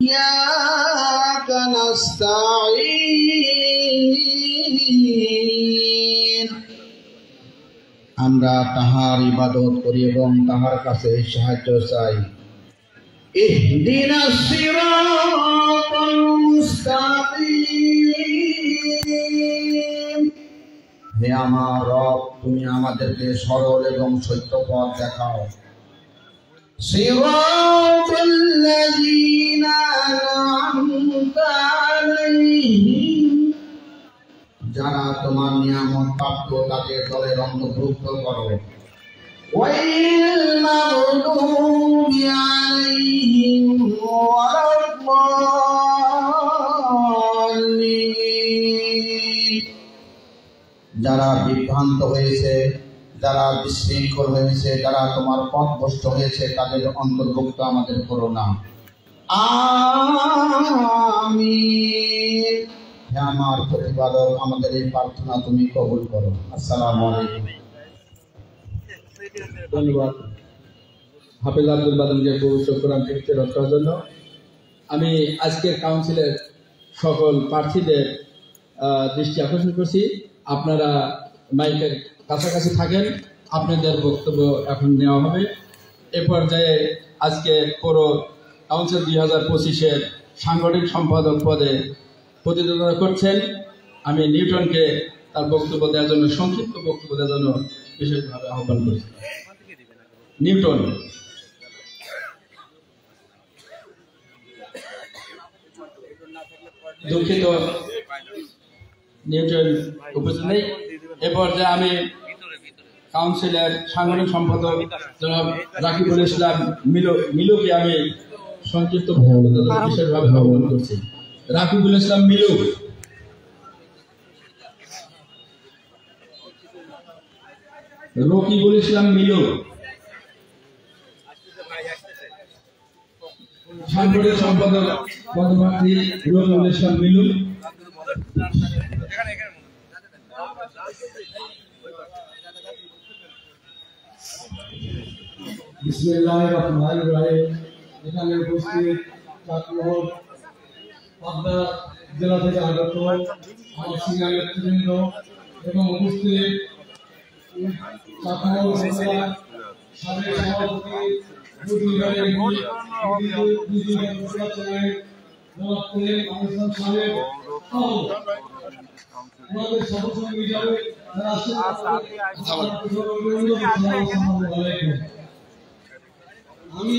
إياك نستعين আমরা তাহার ইবাদত করি এবং তাহার কাছে সাহায্য চাই। ইহদিনাস সিরাতাল মুস্তাকিম, হে আমার রব, তুমি আমাদেরকে সরল এবং সত্য পথ দেখাও। সিরাতাল্লাযীনা আন'আমতা আলাইহিম, যারা তোমার নিয়ামত প্রাপ্ত তাদের দলের অন্তর্ভুক্ত করো। ওয়াইল মাগদুবি আলাইহিম ওয়ালাদ-দাল্লিন, যারা বিভ্রান্ত হয়েছে, যারা বিশৃঙ্খল হয়েছে, যারা তোমার পথভ্রষ্ট হয়েছে তাদের অন্তর্ভুক্ত আমাদের করো না। আমিন। হে আমার প্রতিপালক, আমাদের এই প্রার্থনা তুমি কবুল করো। আসসালামু আলাইকুম। ধন্যবাদ হাফেজ আব্দুল বাদনকে পবিত্র কোরআন থেকে রক্ষার জন্য। আমি আজকের কাউন্সিলের সকল প্রার্থীদের দৃষ্টি আকর্ষণ করছি, আপনারা মাইকের কাছাকাছি থাকেন, আপনাদের বক্তব্য এখন নেওয়া হবে। এ পর্যায়ে আজকে পুরো কাউন্সিল 2025-এর সাংগঠনিক সম্পাদক পদে প্রতিদ্বন্দ্বিতা করছেন। আমি নিউটনকে তার বক্তব্য দেওয়ার জন্য, সংক্ষিপ্ত বক্তব্য দেওয়ার জন্য বিশেষভাবে আহ্বান করছি। নিউটন। দুঃখিত, নিউটন উপস্থিত নেই। এ পর্যায়ে আমি কাউন্সিলের সাংগঠনিক সম্পাদক জনাব রাকিবুল ইসলাম মিলুকে আমি সংক্ষিপ্ত বিশেষভাবে আহ্বান করছি। রাকিবুল ইসলাম মিলু। রকিবুল ইসলাম মিলু। সাংগঠনিক সম্পাদক পদপ্রার্থী রকিবুল ইসলাম মিলু। বিসমিল্লাহির রহমানির রহিম। এখানে উপস্থিত চাকমোহর পাবনা জেলা থেকে আগত আমার সিনিয়র নেতৃবৃন্দ এবং উপস্থিত চাকমোহর উপজেলা সাবেক সভাপতি আমাদের সদস্য হিসাবে আমি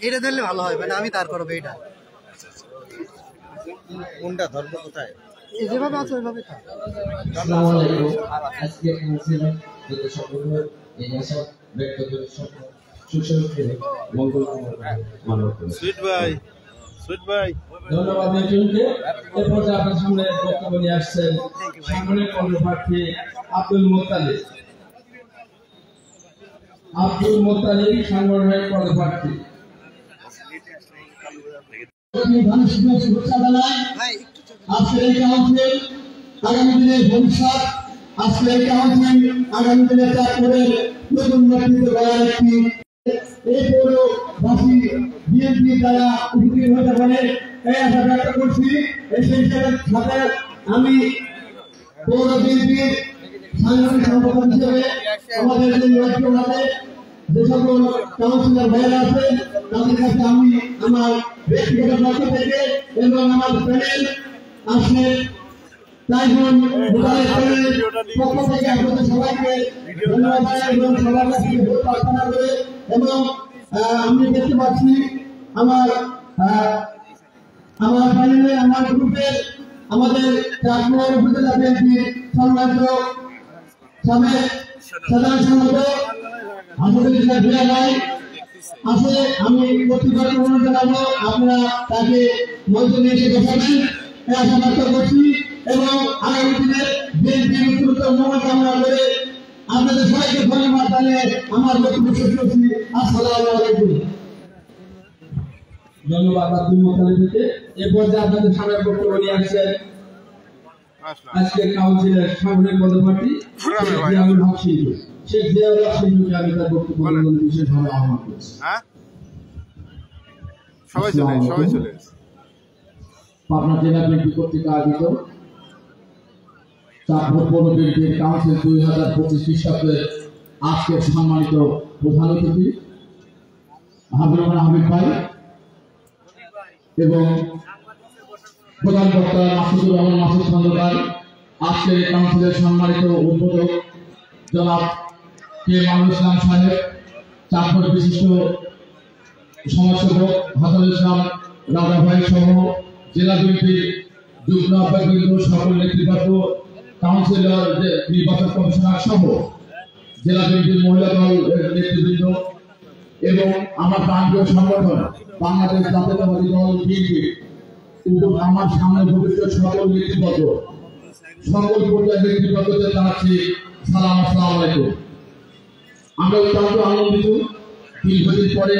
এটা ধরলে ভালো হয়, মানে আমি তার করবো। এটা কোনটা ধরবো, কোথায় যেভাবে আছে ওইভাবে থাক। আজকে ধন্যবাদ নিউটনকে। এরপর আপনার সামনে বক্তব্য নিয়ে আসছেন সাংগঠনিক পদপ্রার্থী আব্দুল মোত্তালিব। আব্দুল মোত্তালিব সাংগঠনিক পদপ্রার্থী। আজকের এই কাউন্সিল আগামী দিনের ভবিষ্যৎ, আজকের এই কাউন্সিল আগামী দিনের চাকরির নতুন নেতৃত্ব করার একটি এই পৌরবাসী বিএনপি দ্বারা উপকৃত হতে পারে এই আশা ব্যক্ত করছি। সেই সাথে আমি পৌর বিএনপির সাংগঠনিক সম্পাদক হিসেবে আমাদের রাজ্যে যে সকল কাউন্সিলর ভাইয়েরা আছে তাদের কাছে আমি আমার ব্যক্তিগত পক্ষ থেকে এবং আমার প্যানেল আসলে তাইজুল প্যানেলের পক্ষ থেকে আপনাদের সবাইকে ধন্যবাদ এবং সবার কাছে প্রার্থনা করে, এবং আমি দেখতে পাচ্ছি আমার প্যানেলে আমার গ্রুপে আমাদের চাকমোহর উপজেলা বিএনপির সম্মানিত সাবেক সাধারণ সম্পাদক আমাদের ভিড়া ভাই আছে, আমি কর্তৃপক্ষ অনুরোধ জানাবো আপনারা তাকে মঞ্চে নিয়ে এসে বসাবেন এই আশা ব্যক্ত করছি এবং আগামী দিনের বিএনপির উত্তরোত্তর মঙ্গল কামনা করে আপনাদের সবাইকে ধন্যবাদ জানিয়ে আমার বক্তব্য শেষ করছি। আসসালামু আলাইকুম। ধন্যবাদ আব্দুল মোতালেব থেকে। এ পর্যায়ে আপনাদের সামনে বক্তব্য নিয়ে আসছেন আজকে কাউন্সিলের সাংগঠনিক পদপ্রার্থী জিয়াউল হক শিল্পী। শেখ জিয়াউল হক শিল্পীকে আমি তার বক্তব্য বিশেষভাবে আহ্বান করছি। পাবনা জেলা বিএনপি কর্তৃক আয়োজিত চাঁদপুর পৌর বিএনপির কাউন্সিল 2025 খ্রিস্টাব্দের আজকের সম্মানিত প্রধান অতিথি হাবিব ভাই এবং প্রধান বক্তা মাসুদুর রহমান মাসুদ খন্দকার, আজকের কাউন্সিলের সম্মানিত উদ্বোধক জনাব কে মামুনুল ইসলাম সাহেব, চাঁদপুর বিশিষ্ট সমাজসেবক হাসানুল ইসলাম রাজা ভাই সহ জেলা বিএনপির যুগ্ম আহ্বায়ক সকল নেতৃবৃন্দ, কাউন্সিলর নির্বাচন কমিশনার সহ জেলা বিএনপির মহিলা দল নেতৃবৃন্দ এবং আমার প্রান্তীয় সংগঠন বাংলাদেশ জাতীয়তাবাদী দল বিএনপি আমার সামনে ভবিষ্যৎ সকল নেতৃবৃন্দ, সকল পর্যায়ের নেতৃবৃন্দদের জানাচ্ছি সালাম, আসসালামু আলাইকুম। আমরা অত্যন্ত আনন্দিত দীর্ঘদিন পরে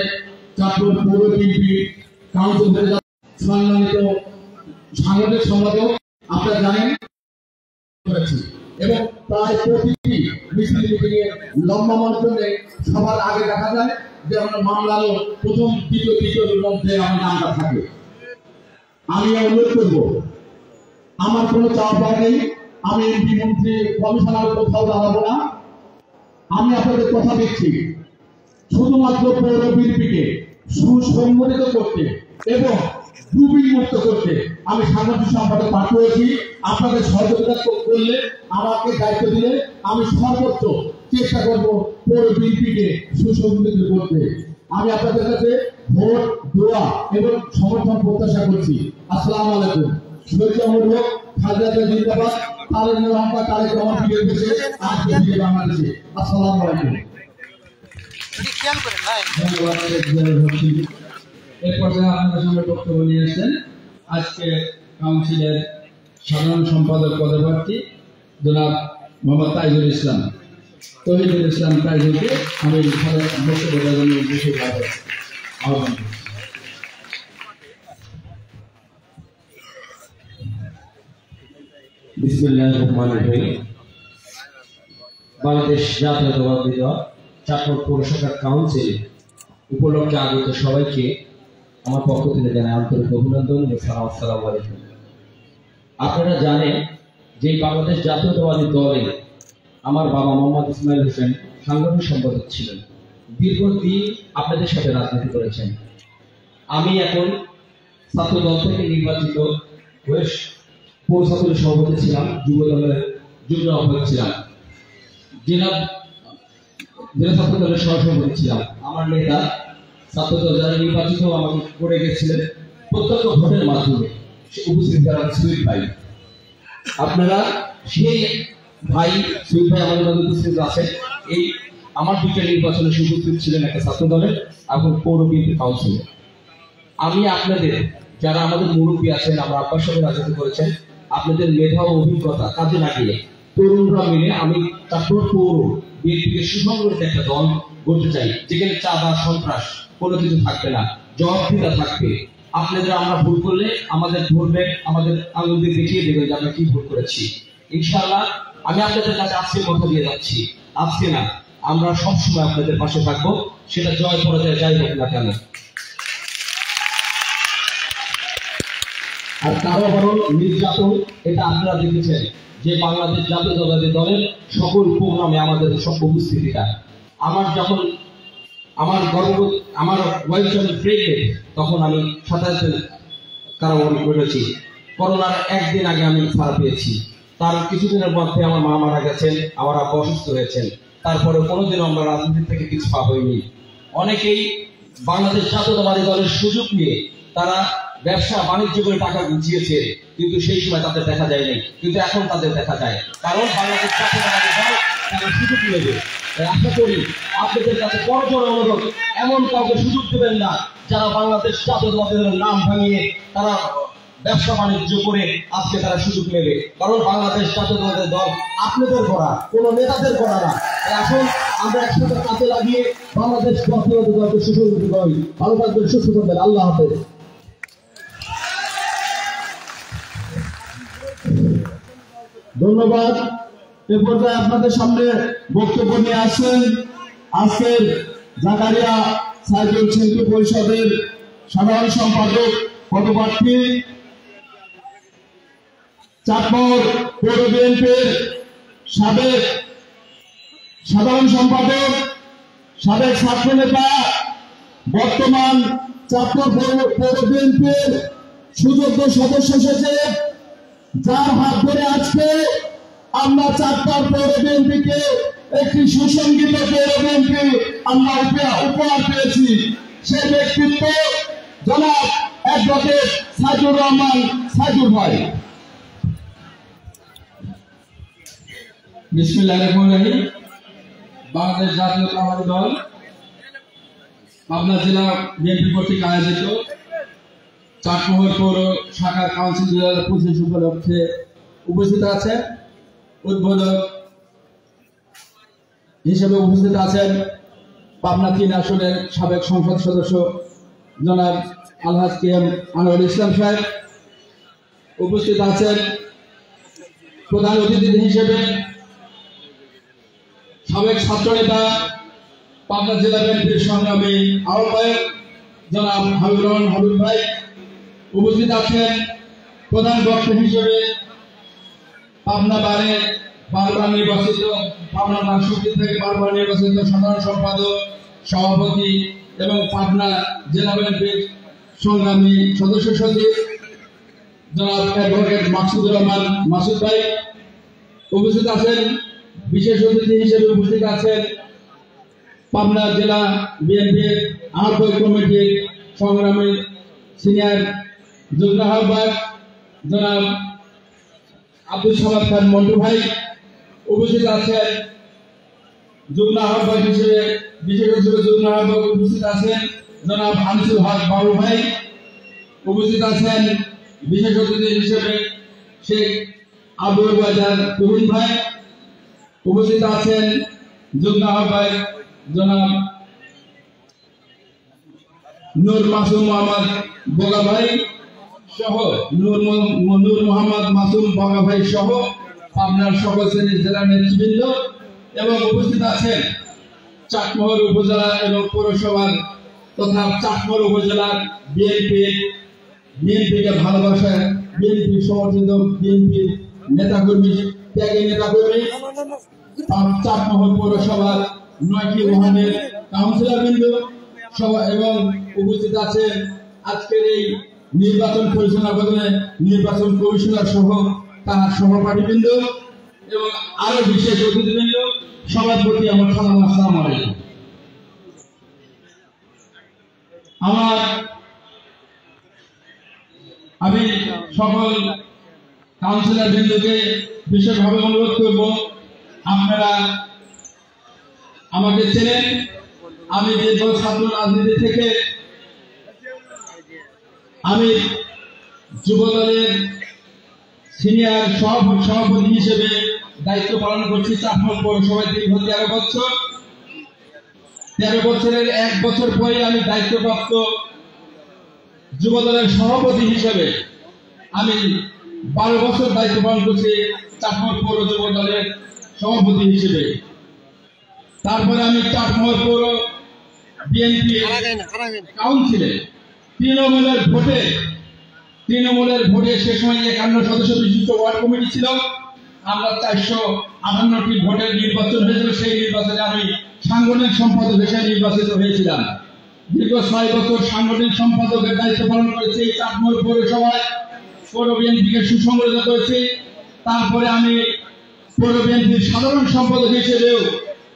চাঁদপুর পৌর বিএনপি কাউন্সিল হয়ে সম্মানিত সাংগঠনিক সম্পাদক আপনারা জানেন এবং প্রায় প্রতিটি মিছিল মিটিংয়ে লম্বা মাধ্যমে সবার আগে দেখা যায় যে আমরা মামলার প্রথম তৃতীয় মধ্যে আমার নামটা থাকে। আমি অনুরোধ করব, আমার কোনো চাপ নেই, আমি এমপি মন্ত্রী কমিশনার কোথাও দাঁড়াবো না। আমি আপনাদের কথা দিচ্ছি, শুধুমাত্র পৌর বিএনপিকে সুসংগঠিত করতে এবং মুক্ত করতে আমি সাংগঠনিক সম্পাদক প্রার্থী হয়েছি। আপনাদের সহযোগিতা করলে, আমাকে দায়িত্ব দিলে আমি সর্বোচ্চ চেষ্টা করব পৌর বিএনপিকে সুসংগঠিত করতে। আমি আপনাদের কাছে ভোট, দোয়া এবং সমর্থন প্রত্যাশা করছি। আসসালামু আলাইকুম। শহীদ অমর খালেদা জিন্দাবাদ, তারেক রহমান, তারেক রহমান ফিরে এসেছে আজকে ফিরে বাংলাদেশে। আসসালামু আলাইকুম। এর পর্যায়ে আপনাদের সামনে বক্তব্য নিয়ে এসেছেন আজকে কাউন্সিলের সাধারণ সম্পাদক পদপ্রার্থী জনাব মোহাম্মদ তাইজুল ইসলাম, তহিদুল ইসলাম তাইজুলকে আমি বক্তব্য দেওয়ার জন্য বিশেষভাবে আহ্বান করছি। বিসমিল্লাহির রহমানির রহিম। বাংলাদেশ জাতীয়তাবাদী দল চাঁদপুর পৌরসভার কাউন্সিল উপলক্ষে আগত সবাইকে আমার পক্ষ থেকে জানাই আন্তরিক অভিনন্দন এবং সালাম। আসসালামু আলাইকুম। আপনারা জানেন যে বাংলাদেশ জাতীয়তাবাদী দলে আমার বাবা মোহাম্মদ ইসমাইল হোসেন সাংগঠনিক সম্পাদক ছিলেন, দীর্ঘদিন আপনাদের সাথে রাজনীতি করেছেন। আমি এখন ছাত্র দল থেকে নির্বাচিত হয়ে পৌর ছাত্রের সভাপতি ছিলাম, যুব দলের যুগ্ম আহ্বায়ক ছিলাম, জেলা ছাত্র দলের সহসভাপতি ছিলাম। আমার নেতা ছাত্র দল যারা নির্বাচিত আমাকে করে গেছিলেন প্রত্যক্ষ ভোটের মাধ্যমে উপস্থিত যারা সুইট ভাই, আপনারা সেই ভাই সুইট ভাই আমাদের মধ্যে উপস্থিত আছেন। এই আমার দুটো নির্বাচনে উপস্থিত ছিলেন একটা ছাত্র দলের এবং পৌর বিএনপি কাউন্সিলে। আমি আপনাদের যারা আমাদের মুরব্বী আছেন, আমরা আব্বার সাথে রাজনীতি করেছেন, আপনাদের মেধা ও অভিজ্ঞতা কাজে লাগিয়ে তরুণরা মিলে আমি চাঁদপুর পৌর বিএনপিকে সুসংগঠিত একটা দল গড়তে চাই, যেখানে চাঁদা সন্ত্রাস কোনো কিছু থাকবে না, জবাবদিহিতা থাকবে। আপনাদের আমরা ভুল করলে আমাদের ধরবেন, আমাদের আঙুল দিয়ে দেখিয়ে দেবেন যে আমরা কি ভুল করেছি। ইনশাআল্লাহ আমি আপনাদের কাছে আজকে কথা দিয়ে যাচ্ছি, আজকে না, আমরা সবসময় আপনাদের পাশে থাকবো, সেটা জয় পরাজয় যাই হোক না কেন। আর কারাবরণ, নির্যাতন, এটা আপনারা দেখেছেন যে বাংলাদেশ জাতীয়তাবাদী দলের সকল প্রোগ্রামে আমাদের সব উপস্থিতিটা। আমার যখন আমার ওয়াইফ যখন প্রেগনেন্ট, তখন আমি 27 দিন কারাবরণ করেছি। করোনার একদিন আগে আমি ছাড়া পেয়েছি, তার কিছুদিনের মধ্যে আমার মা মারা গেছেন, আমার আব্বা অসুস্থ হয়েছেন। তারপরে কোনোদিনও আমরা রাজনীতি থেকে কিছু পা হইনি। অনেকেই বাংলাদেশ জাতীয়তাবাদী দলের সুযোগ নিয়ে তারা ব্যবসা বাণিজ্য করে টাকা গুছিয়েছে, কিন্তু সেই সময় তাদের দেখা যায়নি, কিন্তু এখন তাদের দেখা যায়। কারণ বাংলাদেশ জাতীয়তাবাদী দল তারা সুযোগ নেবে। আশা করি আপনাদের কাছে করজোড়ে অনুরোধ, এমন কাউকে সুযোগ দেবেন না যারা বাংলাদেশ জাতীয়তাবাদের নাম ভাঙিয়ে তারা ব্যবসা বাণিজ্য করে আজকে তারা সুযোগ নেবে। কারণ বাংলাদেশ জাতীয়তাবাদের দল আপনাদের করা, কোনো নেতাদের করা না। এখন আমরা একসাথে কাজে লাগিয়ে বাংলাদেশ জাতীয়তাবাদী দলকে সুসংগঠিত করি। ভালো থাকবেন, সুস্থ থাকবেন। আল্লাহ হাফেজ। ধন্যবাদ। এ পর্যায়ে আপনাদের সামনে বক্তব্য নিয়ে আসছেন আজকের জাকারিয়া সাইকেল শিল্পী পরিষদের সাধারণ সম্পাদক পদপ্রার্থী, চাঁদপুর পৌর বিএনপির সাবেক সাধারণ সম্পাদক, সাবেক ছাত্র নেতা, বর্তমান চাঁদপুর পৌর বিএনপির সুযোগ্য সদস্য সচিব, যার হাত ধরে আজকে আমরা চাঁদপুর পৌর বিএনপিকে একটি সুসংগঠিত পৌর বিএনপি আমরা উপহার পেয়েছি। সেই ব্যক্তিত্ব জনাব অ্যাডভোকেট সাইদুর রহমান সাইদুর ভাই। বিসমিল্লাহির রহমানির রহিম। বাংলাদেশ জাতীয়তাবাদী দল পাবনা জেলা বিএনপি কর্তৃক আয়োজিত চাটমোহর পৌর শাখার কাউন্সিল 2025 উপলক্ষে উপস্থিত আছে উদ্বোধক হিসেবে উপস্থিত আছেন পাবনা 3 আসনের সাবেক সংসদ সদস্য জনাব আলহাজ কেএম আনোয়ার ইসলাম সাহেব। উপস্থিত আছেন প্রধান অতিথি হিসেবে সাবেক ছাত্র নেতা, পাবনা জেলা বিএনপির সংগ্রামী আহ্বায়ক জনাব হাবিবুর রহমান হাবিব ভাই। উপস্থিত আছেন প্রধান বক্তা হিসেবে পাবনা বারবার নির্বাচিত, পাবনা নাগশক্তি থেকে বারবার নির্বাচিত সাধারণ সম্পাদক, সভাপতি এবং পাবনা জেলা বিএনপির সংগ্রামী সদস্য সচিব জনাব অ্যাডভোকেট মাসুদুর রহমান মাসুদ ভাই। উপস্থিত আছেন বিশেষ অতিথি হিসেবে উপস্থিত আছেন পাবনা জেলা বিএনপির আহ্বায়ক কমিটির সংগ্রামী সিনিয়র যুগ্ম আহ্বায়ক জনাব আব্দুল সামাদ খান মন্টু ভাই। উপস্থিত আছেন যুগ্ম আহ্বায়ক হিসেবে বিশেষ যুগ্ম আহ্বায়ক উপস্থিত আছেন জনাব আনিসুল হক বাবু ভাই। উপস্থিত আছেন বিশেষ অতিথি হিসেবে শেখ আবুল বাজার তুহিন ভাই। উপস্থিত আছেন যুগ্ম আহ্বায়ক জনাব নূর মাসুম মোহাম্মদ বোগা ভাই সহ নূর মোহাম্মদ মাসুম বোগা ভাই সহ পাবনার সকল শ্রেণীর জেলা নেতৃবৃন্দ এবং উপস্থিত আছেন চাটমোহর উপজেলা এবং পৌরসভার তথা চাটমোহর উপজেলার বিএনপিকে ভালোবাসা, বিএনপি সমর্থিত বিএনপির নেতাকর্মী, ত্যাগী নেতাকর্মী, চাটমোহর পৌরসভার 9টি ওয়ার্ডের কাউন্সিলরবৃন্দ এবং উপস্থিত আছেন আজকের এই নির্বাচন পরিচালনা করে নির্বাচন কমিশনার সহ তার সহপাঠীবৃন্দ এবং আরো বিশেষ অতিথিবৃন্দ, সবার প্রতি আমার সালাম। আসসালামু আলাইকুম। আমি সকল কাউন্সিলর বৃন্দকে বিশেষভাবে অনুরোধ করব, আপনারা আমাকে চেনেন। আমি দীর্ঘ ছাত্র রাজনীতি থেকে আমি যুবদলের সিনিয়র সভাপতি হিসেবে দায়িত্ব পালন করছি চাটমোহর পৌরসভায় দীর্ঘ 13 বছর। 13 বছরের 1 বছর পরে আমি দায়িত্বপ্রাপ্ত যুবদলের সভাপতি হিসেবে আমি 12 বছর দায়িত্ব পালন করছি চাটমোহর পৌর যুব দলের সভাপতি হিসেবে। তারপরে আমি চাটমোহর পৌর বিএনপি কাউন্সিলে তৃণমূলের ভোটে সে সময় 51 সদস্য বিশিষ্ট ওয়ার্ড কমিটি ছিল। আমরা 458টি ভোটের নির্বাচন হয়েছিল। সেই নির্বাচনে আমি সাংগঠনিক সম্পাদক হিসেবে নির্বাচিত হয়েছিলাম। দীর্ঘ 6 বছর সাংগঠনিক সম্পাদকের দায়িত্ব পালন করেছি চাটমোহর পৌরসভায়, পৌর বিএনপিকে সুসংগঠিত করেছি। তারপরে আমি পৌর বিএনপির সাধারণ সম্পাদক হিসেবেও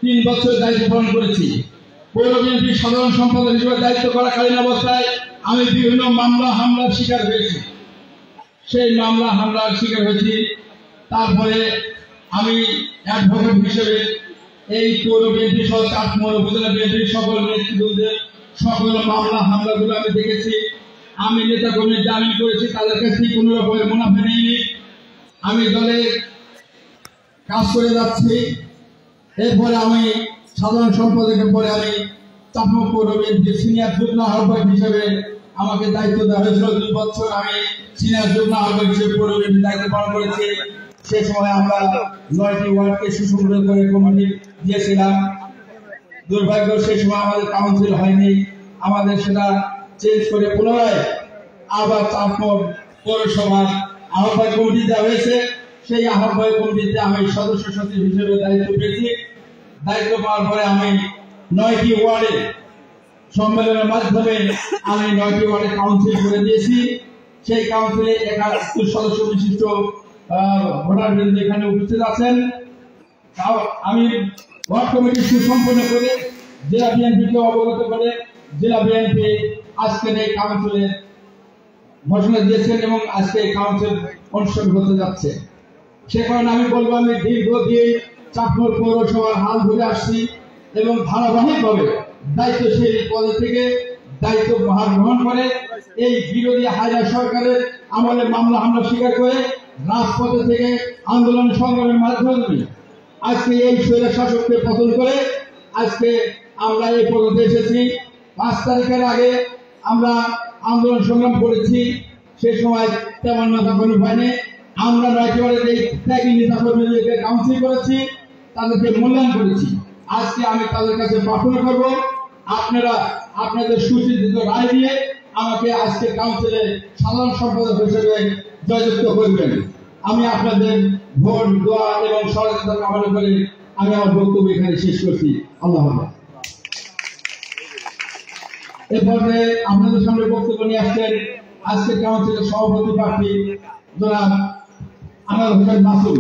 3 বছর দায়িত্ব পালন করেছি। পৌর বিএনপির সাধারণ সম্পাদক হিসেবে দায়িত্ব করাকালীন অবস্থায় আমি বিভিন্ন মামলা হামলার শিকার হয়েছি। সেই মামলা হামলার শিকার হয়েছি। তারপরে আমি অ্যাডভোকেট হিসেবে এই পৌর বিএনপি সহ চাটমোহর উপজেলা বিএনপির সকল নেতৃবৃন্দের সকল মামলা হামলাগুলো আমি দেখেছি। আমি নেতা কর্মী জামিন করেছি, তাদের কাছ থেকে কোনো রকমের মুনাফা নেইনি। আমি দলে কাজ করে যাচ্ছি। এরপরে আমি সাধারণ সম্পাদকের পরে আমি চাটমোহর পৌর বিএনপির সিনিয়র যুগ্ম আহ্বায়ক হিসেবে আমাকে দায়িত্ব দেওয়া হয়েছিল। 2 বছর আমি সিনিয়র যুগ্ম আহ্বায়ক হিসেবে পৌর বিএনপির দায়িত্ব পালন করেছি। সে সময় আমরা 9টি ওয়ার্ডকে সুসংগঠিত করে কমিটি দিয়েছিলাম। দুর্ভাগ্য সেই সময় আমাদের কাউন্সিল হয়নি, আমাদের সেটা চেঞ্জ করে পুনরায় আবার চাটমোহর পৌরসভার আহ্বায়ক কমিটি দেওয়া হয়েছে। সেই আহ্বায়ক কমিটিতে আমি সদস্য সচিব হিসেবে দায়িত্ব পেয়েছি। দায়িত্ব পাওয়ার পরে আমি 9টি ওয়ার্ডে সম্মেলনের মাধ্যমে আমি 9টি ওয়ার্ডে কাউন্সিল করে দিয়েছি। সেই কাউন্সিলে 71 সদস্য বিশিষ্ট ভোটারবৃন্দ এখানে উপস্থিত আছেন। আমি ওয়ার্ড কমিটি সুসম্পন্ন করে জেলা বিএনপিকে অবগত করে জেলা বিএনপি আজকের এই কাউন্সিলে ঘোষণা দিয়েছেন এবং আজকে এই কাউন্সিল অনুষ্ঠিত হতে যাচ্ছে। সে কারণে আমি বলবো, আমি দীর্ঘদিন চাটমোহর পৌরসভার হাল ধরে আসছি এবং ধারাবাহিকভাবে দায়িত্বশীল পদে থেকে দায়িত্ব ভার গ্রহণ করে এই বিরোধী হায়না সরকারের আমলে মামলা হামলা স্বীকার করে রাজপথে থেকে আন্দোলন সংগ্রামের মাধ্যমে আজকে এই স্বৈর শাসককে পতন করে আজকে আমরা এই পদে এসেছি। 5 তারিখের আগে আমরা আন্দোলন সংগ্রাম করেছি, সে সময় তেমন নেতা কর্মী হয়নি। আমরা 9টি ওয়ার্ডে এই ত্যাগী নেতা কর্মীদেরকে কাউন্সিল করেছি, তাদেরকে মূল্যায়ন করেছি। আজকে আমি তাদের কাছে প্রার্থনা করব, আপনারা আপনাদের সুচিন্তিত রায় দিয়ে আমাকে আজকে কাউন্সিলে সাধারণ সম্পাদক হিসেবে জয়যুক্ত করবেন। আমি আপনাদের ভোট, দোয়া এবং সহযোগিতা কামনা করে আমি আমার বক্তব্য এখানে শেষ করছি। আল্লাহ হাফেজ। এরপরে আপনাদের সামনে বক্তব্য নিয়ে আসছেন আজকে কাউন্সিলের সভাপতি প্রার্থী জনাব আনার হোসেন মাসুদ।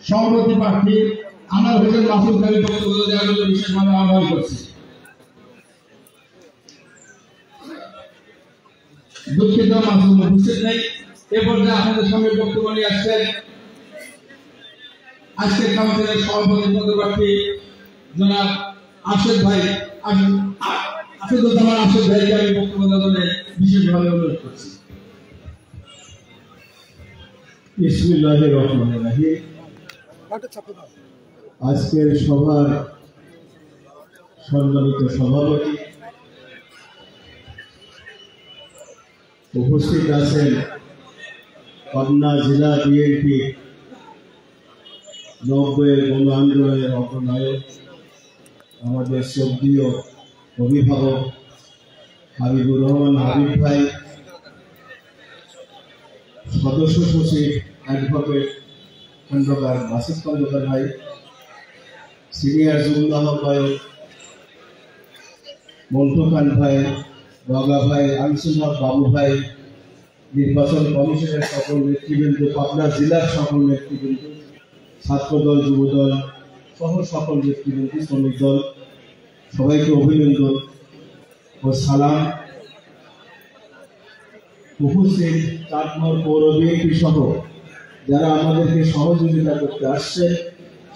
সভাপতি প্রার্থী আনার হোসেন মাসুদকে আমি বক্তব্য দেওয়ার জন্য বিশেষভাবে আহ্বান করছি। দুঃখিত, মাসুদ উপস্থিত নেই। এরপরে আপনাদের সামনে বক্তব্য নিয়ে আসছেন আজকের কাউন্সিলের সভাপতি পদপ্রার্থী জনাব আরশেদ ভাই। আশিদুজ্জামান আরশেদ ভাইকে আমি বক্তব্য দেওয়ার জন্য বিশেষভাবে অনুরোধ করছি। বিসমিল্লাহির রহমানির রহিম। আজকের সভার সম্মানিত সভাপতি, উপস্থিত আছেন পাবনা জেলা বিএনপি 90-এর গণ আন্দোলনের অগ্রনায়ক আমাদের শ্রদ্ধেয় অভিভাবক হাবিবুর রহমান হাবিব ভাই, সদস্য সচিব অ্যাডভোকেট খন্দকার মাসুদ খন্দকার ভাই, সিনিয়র যুগ্ম আহ্বায়ক মন্টু খান ভাই, বাগা ভাই, আনসুল হক বাবু ভাই, নির্বাচন কমিশনের সকল নেতৃবৃন্দ, পাবনা জেলার সকল নেতৃবৃন্দ, ছাত্রদল, যুবদল সহ সকল নেতৃবৃন্দ, শ্রমিক দল, সবাইকে অভিনন্দন ও সালাম। উপস্থিত চাটমোহর পৌর বিএনপি সহ যারা আমাদেরকে সহযোগিতা করতে আসছে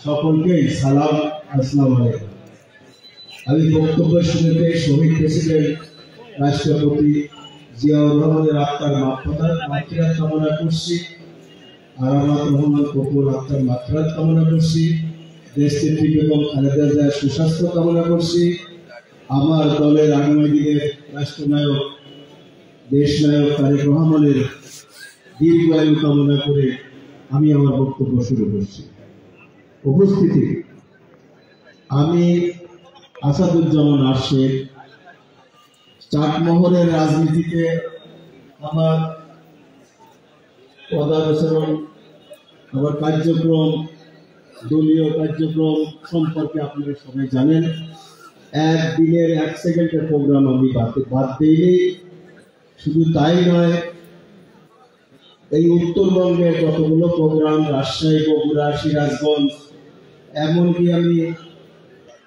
সকলকেই সালাম, আসসালামু আলাইকুম। আমি বক্তব্য শুরুতে শহীদ প্রেসিডেন্ট রাষ্ট্রপতি জিয়াউর রহমানের আত্মার মাগফিরাত কামনা করছি, আরামাত রহমান কপুর আত্মার মাগফিরাত কামনা করছি, দেশনেত্রী বেগম খালেদা জিয়ার সুস্বাস্থ্য কামনা করছি, আমার দলের আগামী দিনের রাষ্ট্রনায়ক দেশনায়ক তারেক রহমানের দীর্ঘায়ু কামনা করে আমি আমার বক্তব্য শুরু করছি। উপস্থিতি, আমি আসাদুজ্জামান আরশেদ। চাটমোহরের রাজনীতিতে আমার পদাচরণ, আমার কার্যক্রম, দলীয় কার্যক্রম সম্পর্কে আপনারা সবাই জানেন। একদিনের 1 সেকেন্ডের প্রোগ্রাম আমি বাদ দিইনি। শুধু তাই নয়, এই উত্তরবঙ্গের যতগুলো প্রোগ্রাম, রাজশাহী, বগুড়া, সিরাজগঞ্জ, এমনকি আমি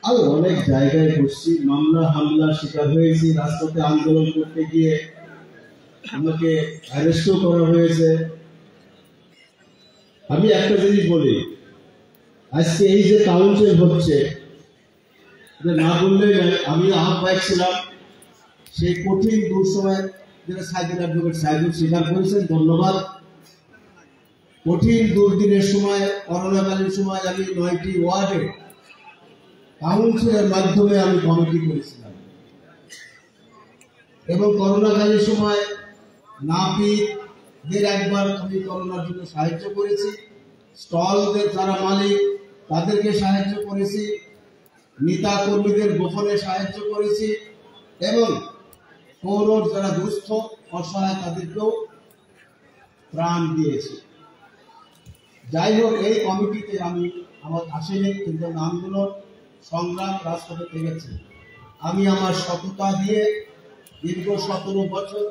আরো অনেক জায়গায় করছি। মামলা হামলা শিকার হয়েছি, রাজপথে আন্দোলন করতে গিয়ে আমাকে অ্যারেস্টও করা হয়েছে। আমি একটা জিনিস বলি, আজকে এই যে কাউন্সিল হচ্ছে, যে না বললে আমি আহ্বায়ক ছিলাম সেই কঠিন দুঃসময় যেটা সাইদুল অ্যাডভোকেট সাইদুল স্বীকার করেছেন, ধন্যবাদ। কঠিন দুর্দিনের সময়, করোনাকালীন সময় আমি 9টি ওয়ার্ডে কাউন্সিলের মাধ্যমে আমি কমিটি করেছিলাম এবং করোনাকালীন সময় নাপিতদের একবার আমি করোনার জন্য সাহায্য করেছি, স্টলদের যারা মালিক তাদেরকে সাহায্য করেছি, নেতা কর্মীদের গোপনে সাহায্য করেছি এবং পৌরর যারা দুস্থ অসহায় তাদেরকেও প্রাণ দিয়েছি। যাই হোক, এই কমিটিতে আমি আমার আসেনি, কিন্তু আন্দোলন সংগ্রাম রাজপথে থেকেছি। আমি আমার সততা দিয়ে দীর্ঘ 17 বছর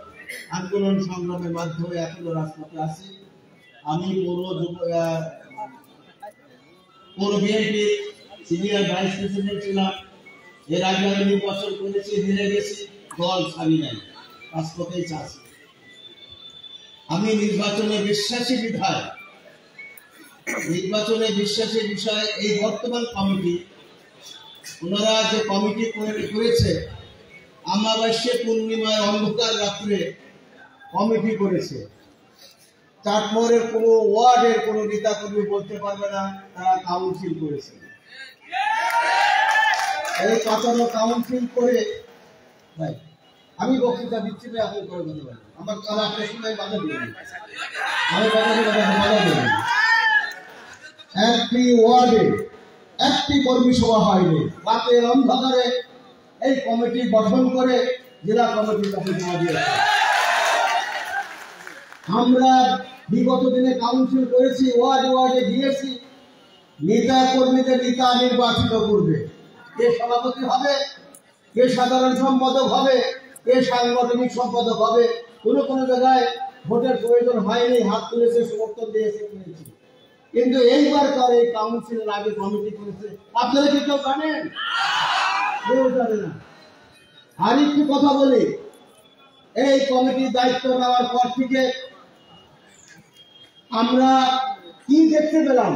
আন্দোলন সংগ্রামের মাধ্যমে এখনো রাজপথে আছি। আমি পৌর বিএনপি সিনিয়র ভাইস প্রেসিডেন্ট ছিলাম। এর আগে আমি নির্বাচন করেছি, হেরে গেছি, দল ছাড়ি নাই, রাজপথেই আছি। আমি নির্বাচনে বিশ্বাসী বিধায়, নির্বাচনে বিশ্বাসী বিষয়ে এই বর্তমান কমিটি, ওনারা যে কমিটি করেছে আমাবাস্যে পূর্ণিমায় অন্ধকার রাত্রে কমিটি করেছে। চাটমোহরের কোনো ওয়ার্ডের কোনো নেতা কর্মী বলতে পারবে না তারা কাউন্সিল করেছে। এই পাতানো কাউন্সিল করে ভাই আমি বক্তৃতা দিচ্ছি না, এখন করে বলতে পারি আমার কারা একটা সময় বাধা দেবেন, আমি বাধা দেবেন। একটি ওয়ার্ডে একটি কর্মী সভা হয়নি। রাতের অন্ধকারে এই কমিটি গঠন করে জেলা কমিটির কাছে জমা দিয়েছে। আমরা বিগত দিনে কাউন্সিল করেছি, ওয়ার্ডে ওয়ার্ডে দিয়েছি। নেতা কর্মীদের নেতা নির্বাচিত করবে, কে সভাপতি হবে, কে সাধারণ সম্পাদক হবে, কে সাংগঠনিক সম্পাদক হবে। কোনো কোনো জায়গায় ভোটের প্রয়োজন হয়নি, হাত তুলেছে, সমর্থন দিয়েছে, করেছে। কিন্তু এইবার তার এই কাউন্সিলের আগে কমিটি করেছে, আপনারা কি কেউ জানেন? কেউ জানে না। আর একটু কথা বলি, এই কমিটির দায়িত্ব নেওয়ার পর থেকে আমরা কি দেখতে পেলাম?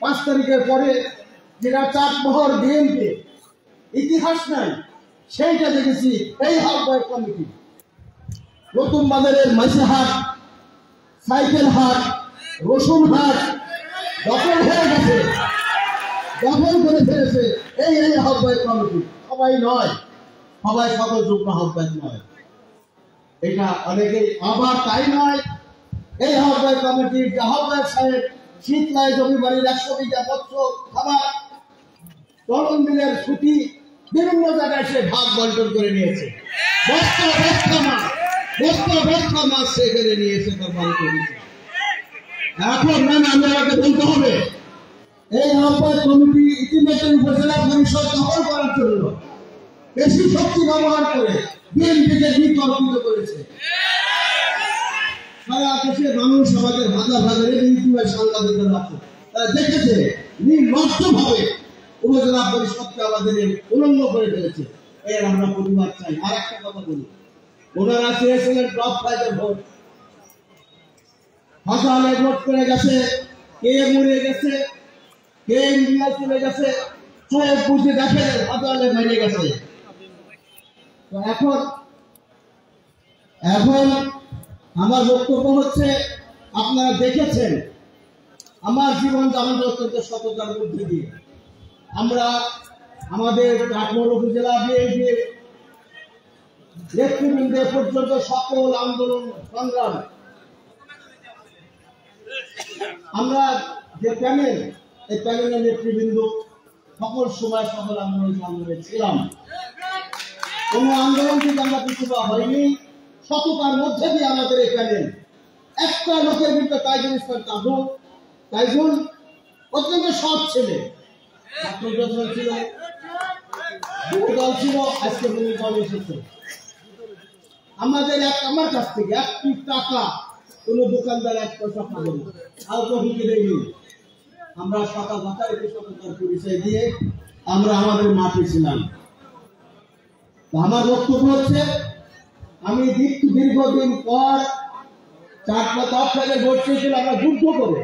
5 তারিখের পরে যেটা চাটমোহর বিএনপি ইতিহাস নাই, সেইটা দেখেছি এই আহ্বায়ক কমিটি। নতুন বাজারের মাইসিহাট, সাইকেল হাট, রসুন হাট দখল হয়ে গেছে, দখল করে ফেলেছে এই আহ্বায়ক কমিটি। সবাই নয়, সবাই সকল যুগ্ম আহ্বায়ক নয়, এটা অনেকেই। আবার তাই নয়, এই আহ্বায়ক কমিটির আহ্বায়ক সাহেব শীতলায় জমিবাড়ির 100 বিঘা পত্র খাবার, তরুণ দিনের ছুটি বিভিন্ন জায়গায় সে ভাগ বন্টন করে নিয়েছে। বস্তা মাছ সেখানে নিয়েছে, তার বাড়ি করেছে। এখন না আমাকে বলতে হবে, এই আহ্বায়ক কমিটি ইতিমধ্যে উপজেলা পরিষদ দখল করার জন্য বেশি শক্তি ব্যবহার করে বিএনপিকে বিতর্কিত করেছে। সারা দেশের মানুষ আমাদের হাজার হাজার ইউটিউবের সাংবাদিকরা আছে, তারা দেখেছে নির্লজ্জভাবে উপজেলা পরিষদকে আমাদের উলঙ্গ করে ফেলেছে। এর আমরা প্রতিবাদ চাই। আর একটা কথা বলি, ওনারা চেয়েছিলেন টপ 5 ভোট, হাসানে ভোট করে গেছে, কে মরে গেছে, কে ইন্ডিয়া চলে গেছে, চোখ বুঝে দেখে হাসানে মেরে গেছে। তো এখন আমার বক্তব্য হচ্ছে, আপনারা দেখেছেন আমার জীবন যাপন অত্যন্ত সততার মধ্যে দিয়ে। আমরা আমাদের চাটমোহর উপজেলা বিএনপির নেতৃবৃন্দ পর্যন্ত সকল আন্দোলন সংগ্রাম, আমরা যে প্যানেল, এই প্যানেলের নেতৃবৃন্দ সকল সময় সকল আন্দোলনে ছিলাম। কোন আন্দোলন থেকে আমরা কিছু হয়নি, সততার মধ্যে দিয়ে আমাদের এই প্যানেল। একটা লোকের বিরুদ্ধে তাইজুল ইসলাম তাইজুল অত্যন্ত সৎ ছেলে, ছিল, দল ছিল, আজকে দল এসেছে। আমার কাছ থেকে 1 টাকা কোন দোকানদার 1 পয়সা পাবো না, আর তো হুমকি দেয়নি। আমরা সকাল সকাল সততার পরিচয় দিয়ে আমরা আমাদের মাঠে ছিলাম। আমার বক্তব্য হচ্ছে, আমি দীর্ঘদিন পর 4-5 থেকে ভোট চেয়েছিল, আমরা যুদ্ধ করে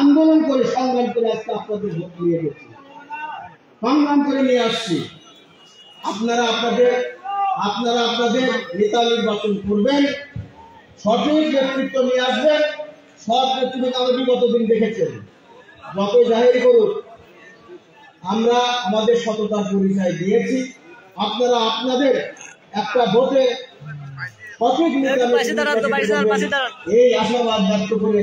আন্দোলন করে সংগ্রাম করে আজকে আপনাদের ভোট নিয়ে গেছি, সংগ্রাম করে নিয়ে আসছি। আপনারা আপনাদের নেতা নির্বাচন করবেন, সঠিক নেতৃত্ব নিয়ে আসবেন। সব নেতৃত্ব আমরা বিগত দিন দেখেছেন, যতই জাহির করুন আমরা আমাদের সততার পরিচয় দিয়েছি। আপনারা আপনাদের একটা ভোটে সঠিক নেতা এই আশাবাদ ব্যক্ত করে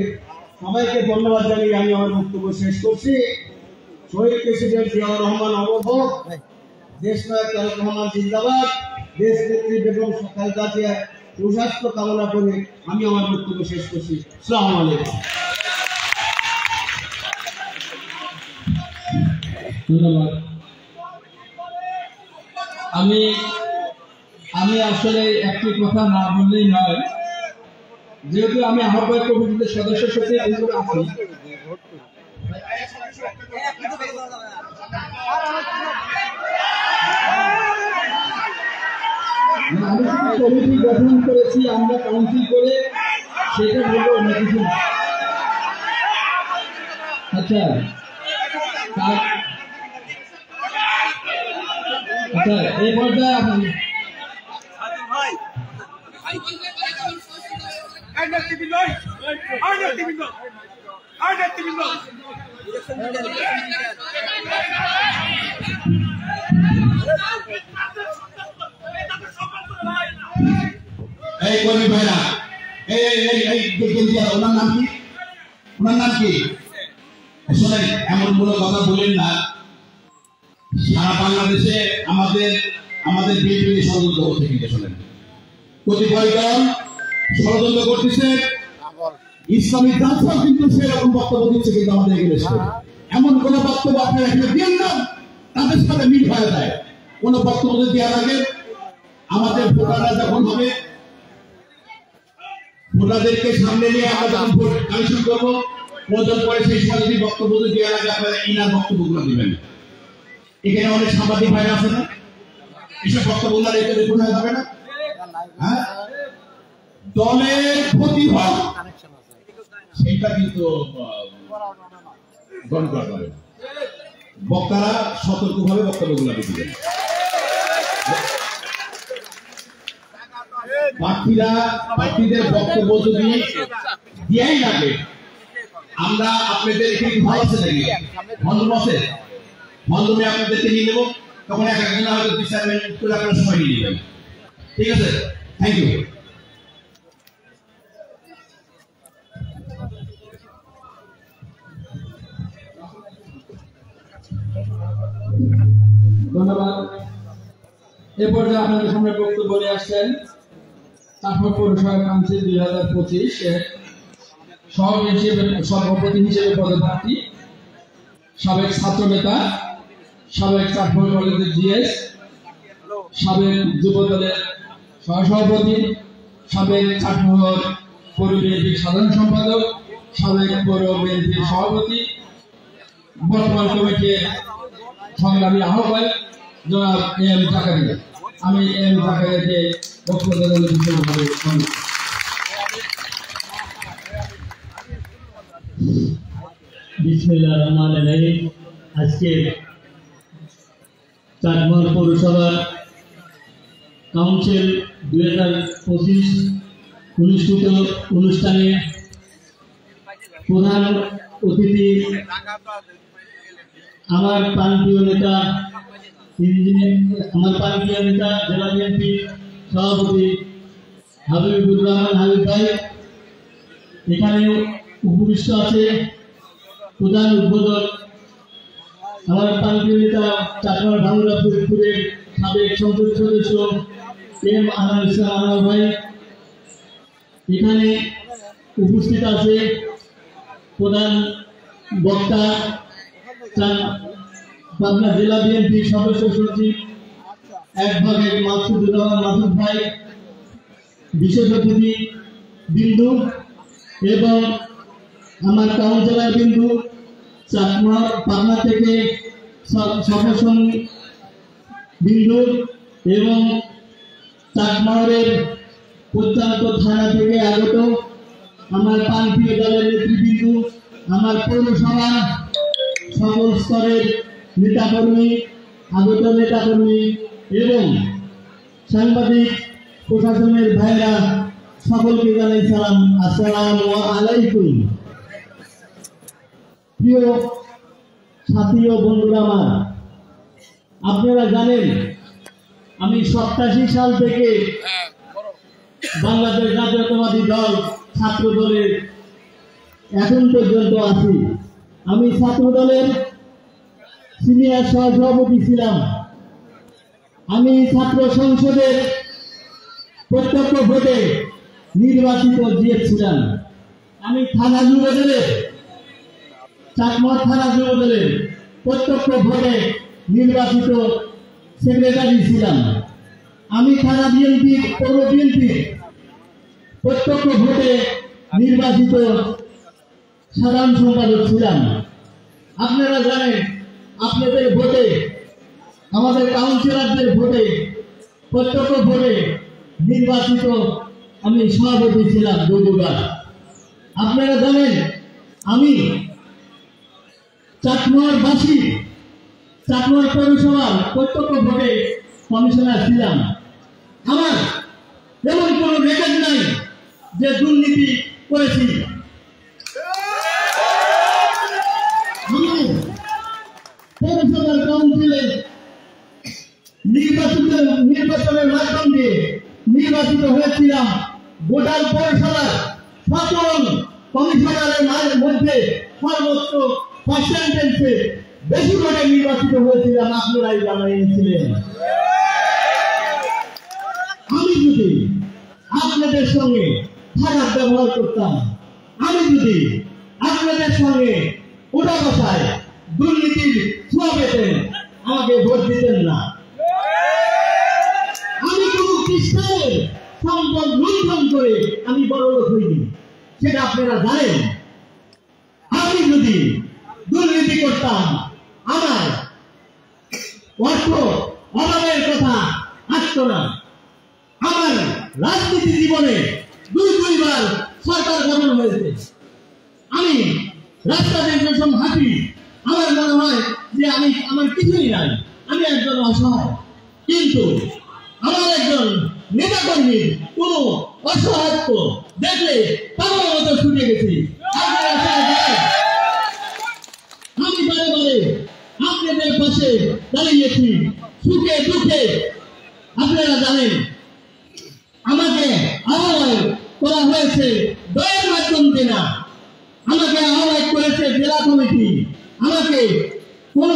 সবাইকে ধন্যবাদ জানিয়ে আমি আমার বক্তব্য শেষ করছি। শহীদ প্রেসিডেন্ট জিয়াউর রহমান অমর হোক, দেশ নায়ক তারেক রহমান জিন্দাবাদ, দেশ নেত্রী বেগম খালেদা জিয়ার সুস্বাস্থ্য কামনা করে আমি আমার বক্তব্য শেষ করছি। আসসালামু আলাইকুম। ধন্যবাদ। আমি আসলে একটি কথা না বললেই নয়, যেহেতু আমি আহ্বায়ক কমিটির সদস্য সচিব হিসেবে আছি, আমি কমিটি গঠন করেছি, আমরা কাউন্সিল করে সেটা বলবো অন্য কিছু না। আচ্ছা এই পর্যায়ে আপনি এই কর্মী ভাইরা, ওনার নাম কি? শোনেন, এমন কোনো কথা বলেন না। সারা বাংলাদেশে আমাদের বিএনপি ষড়যন্ত্র করতে কিন্তু শোনেন, কতিপয় দল ষড়যন্ত্র করতেছে, ইসলামী জালসা কিন্তু সেরকম বক্তব্য দিচ্ছে, কিন্তু আমাদের এখানে এমন কোন বক্তব্য আপনারা এখানে দিন না তাদের সাথে মিল হয়ে যায়। কোন বক্তব্য যদি দেওয়ার আগে আমাদের ভোটাররা যখন হবে, ভোটারদেরকে সামনে নিয়ে আমরা যখন ভোট কালেকশন করবো, প্রয়োজন পরে সেই সময় যদি বক্তব্য দেওয়ার আগে আপনারা ইনার বক্তব্যগুলো দিবেন। এখানে অনেক সাংবাদিক ভাইরা আছে না, এসব বক্তব্য রেখে দেখুন হয়ে যাবে না। হ্যাঁ, দলের ক্ষতি হয় সেটা কিন্তু গ্রহণ করা যাবে না। বক্তারা সতর্কভাবে বক্তব্যগুলো দিবেন। প্রার্থীদের বক্তব্য যদি দিয়াই লাগে, আমরা আপনাদের এখানে ভালো আছে নাকি বন্ধু আছে, বন্ধুমে আপনাদেরকে নিয়ে নেবো, তখন এক একজন হয়তো 2-4 মিনিট করে আপনার সময় নিয়ে নেবেন। ঠিক আছে, থ্যাংক ইউ। ধন্যবাদ। এ পর্যায়ে আপনাদের সামনে বক্তব্য নিয়ে আসছেন চাটমোহর পৌরসভা কাউন্সিল 2025 এর সভাপতি হিসেবে পদপ্রার্থী, সাবেক ছাত্র নেতা, সাবেক চাটমোহর কলেজের জিএস, সাবেক যুব দলের সহসভাপতি, সাবেক চাটমোহর পৌর বিএনপির সাধারণ সম্পাদক, সাবেক পৌর বিএনপির সভাপতি, বর্তমান কমিটির সংগ্রামী আহ্বায়ক জনাব এম জাকারিয়া। আমি এম জাকারিয়াকে বক্তব্য দেওয়ার বিশেষভাবে বিসমিল্লাহির রহমানির রহিম। আজকে চাটমোহর পৌরসভার কাউন্সিল 2025 অনুষ্ঠিত অনুষ্ঠানে প্রধান অতিথি আমার প্রান্তীয় নেতা জেলা বিএনপি সভাপতি হাবিবুর রহমান হাবিব ভাই, এখানে উপবিষ্ট আছে প্রধান উদ্বোধক আমার প্রান্তীয় নেতা চাটমোহর ভাঙ্গুড়া ফরিদপুরের সাবেক সংসদ সদস্য এম আনোয়ার ইসলাম আনোয়ার ভাই। এখানে উপস্থিত আছে প্রধান বক্তা পাবনা জেলা বিএনপির সদস্য সচিব অ্যাডভোকেট মাসুদুর রহমান মাসুদ ভাই, বিশেষ অতিথি বিন্দু এবং আমার কাউন্সিলর বিন্দু, চাটমোহর পাবনা থেকে সদস্য বিন্দু এবং চাটমোহরের প্রত্যন্ত থানা থেকে আগত আমার প্রান্তীয় দলের নেতৃবৃন্দ, আমার পৌরসভা সকল স্তরের নেতাকর্মী, আগত নেতাকর্মী, এবং সাংবাদিক প্রশাসনের ভাইরা সকলকে জানাই সালাম, আসসালামু আলাইকুম। প্রিয় সাথী ও বন্ধুরা আমার, আপনারা জানেন আমি 87 সাল থেকে বাংলাদেশ জাতীয়তাবাদী দল ছাত্র দলের এখন পর্যন্ত আছি। আমি ছাত্র দলের সিনিয়র সহসভাপতি ছিলাম। আমি ছাত্র সংসদের প্রত্যক্ষ ভোটে নির্বাচিত ছিলাম। আমি থানা যুবদলের চাকমা থানা যুবদলের প্রত্যক্ষ ভোটে নির্বাচিত সেক্রেটারি ছিলাম। আমি থানা বিএনপি পৌর বিএনপি প্রত্যক্ষ ভোটে নির্বাচিত সাধারণ সম্পাদক ছিলাম। আপনারা জানেন আপনাদের ভোটে, আমাদের কাউন্সিলরদের ভোটে, প্রত্যক্ষ ভোটে নির্বাচিত আমি সভাপতি ছিলাম দুবার। আপনারা জানেন আমি চাকমারবাসী চাকমার পৌরসভার প্রত্যক্ষ ভোটে কমিশনার ছিলাম। আমার এমন কোন রেকর্ড নাই যে দুর্নীতি করেছি। পৌরসভার কাউন্সিলে নির্বাচনের মাধ্যম দিয়ে নির্বাচিত হয়েছিলাম। গোটাল পৌরসভার সকল কমিশনারের মধ্যে সর্বোচ্চ পার্সেন্টেজে বেশি ভোটে নির্বাচিত হয়েছিলাম। আপনারাই জানিয়েছিলেন। আমি যদি আপনাদের সঙ্গে খারাপ ব্যবহার করতাম, আমি যদি আপনাদের সঙ্গে উঠা বসায় দুর্নীতির ছোঁয়া পেতেন, আমাকে ভোট দিতেন না। আমি কোন খ্রিস্টানের সম্পদ লুণ্ঠন করে আমি বড়লোক হইনি, সেটা আপনারা জানেন। আমি যদি দুর্নীতি করতাম, আমার অর্থ অভাবের কথা আসতো না। আমার রাজনীতি জীবনে দুইবার সরকার গঠন হয়েছে। আমি রাস্তাতে যখন হাঁটি আমার মনে হয় যে আমার কিছুই নাই, আমি একজন অসহায়। কিন্তু আমার একজন নেতা কর্মীর কোন অসহায়ত্ব দেখলে তাদের মতো ছুটে গেছি। আমি বারে বারে আপনাদের পাশে দাঁড়িয়েছি সুখে দুঃখে। আপনারা জানেন আমাকে আহ্বান করা হয়েছে দলের মাধ্যম দিয়ে না, আমাকে আহ্বান করেছে জেলা কমিটি। আমাকে কোন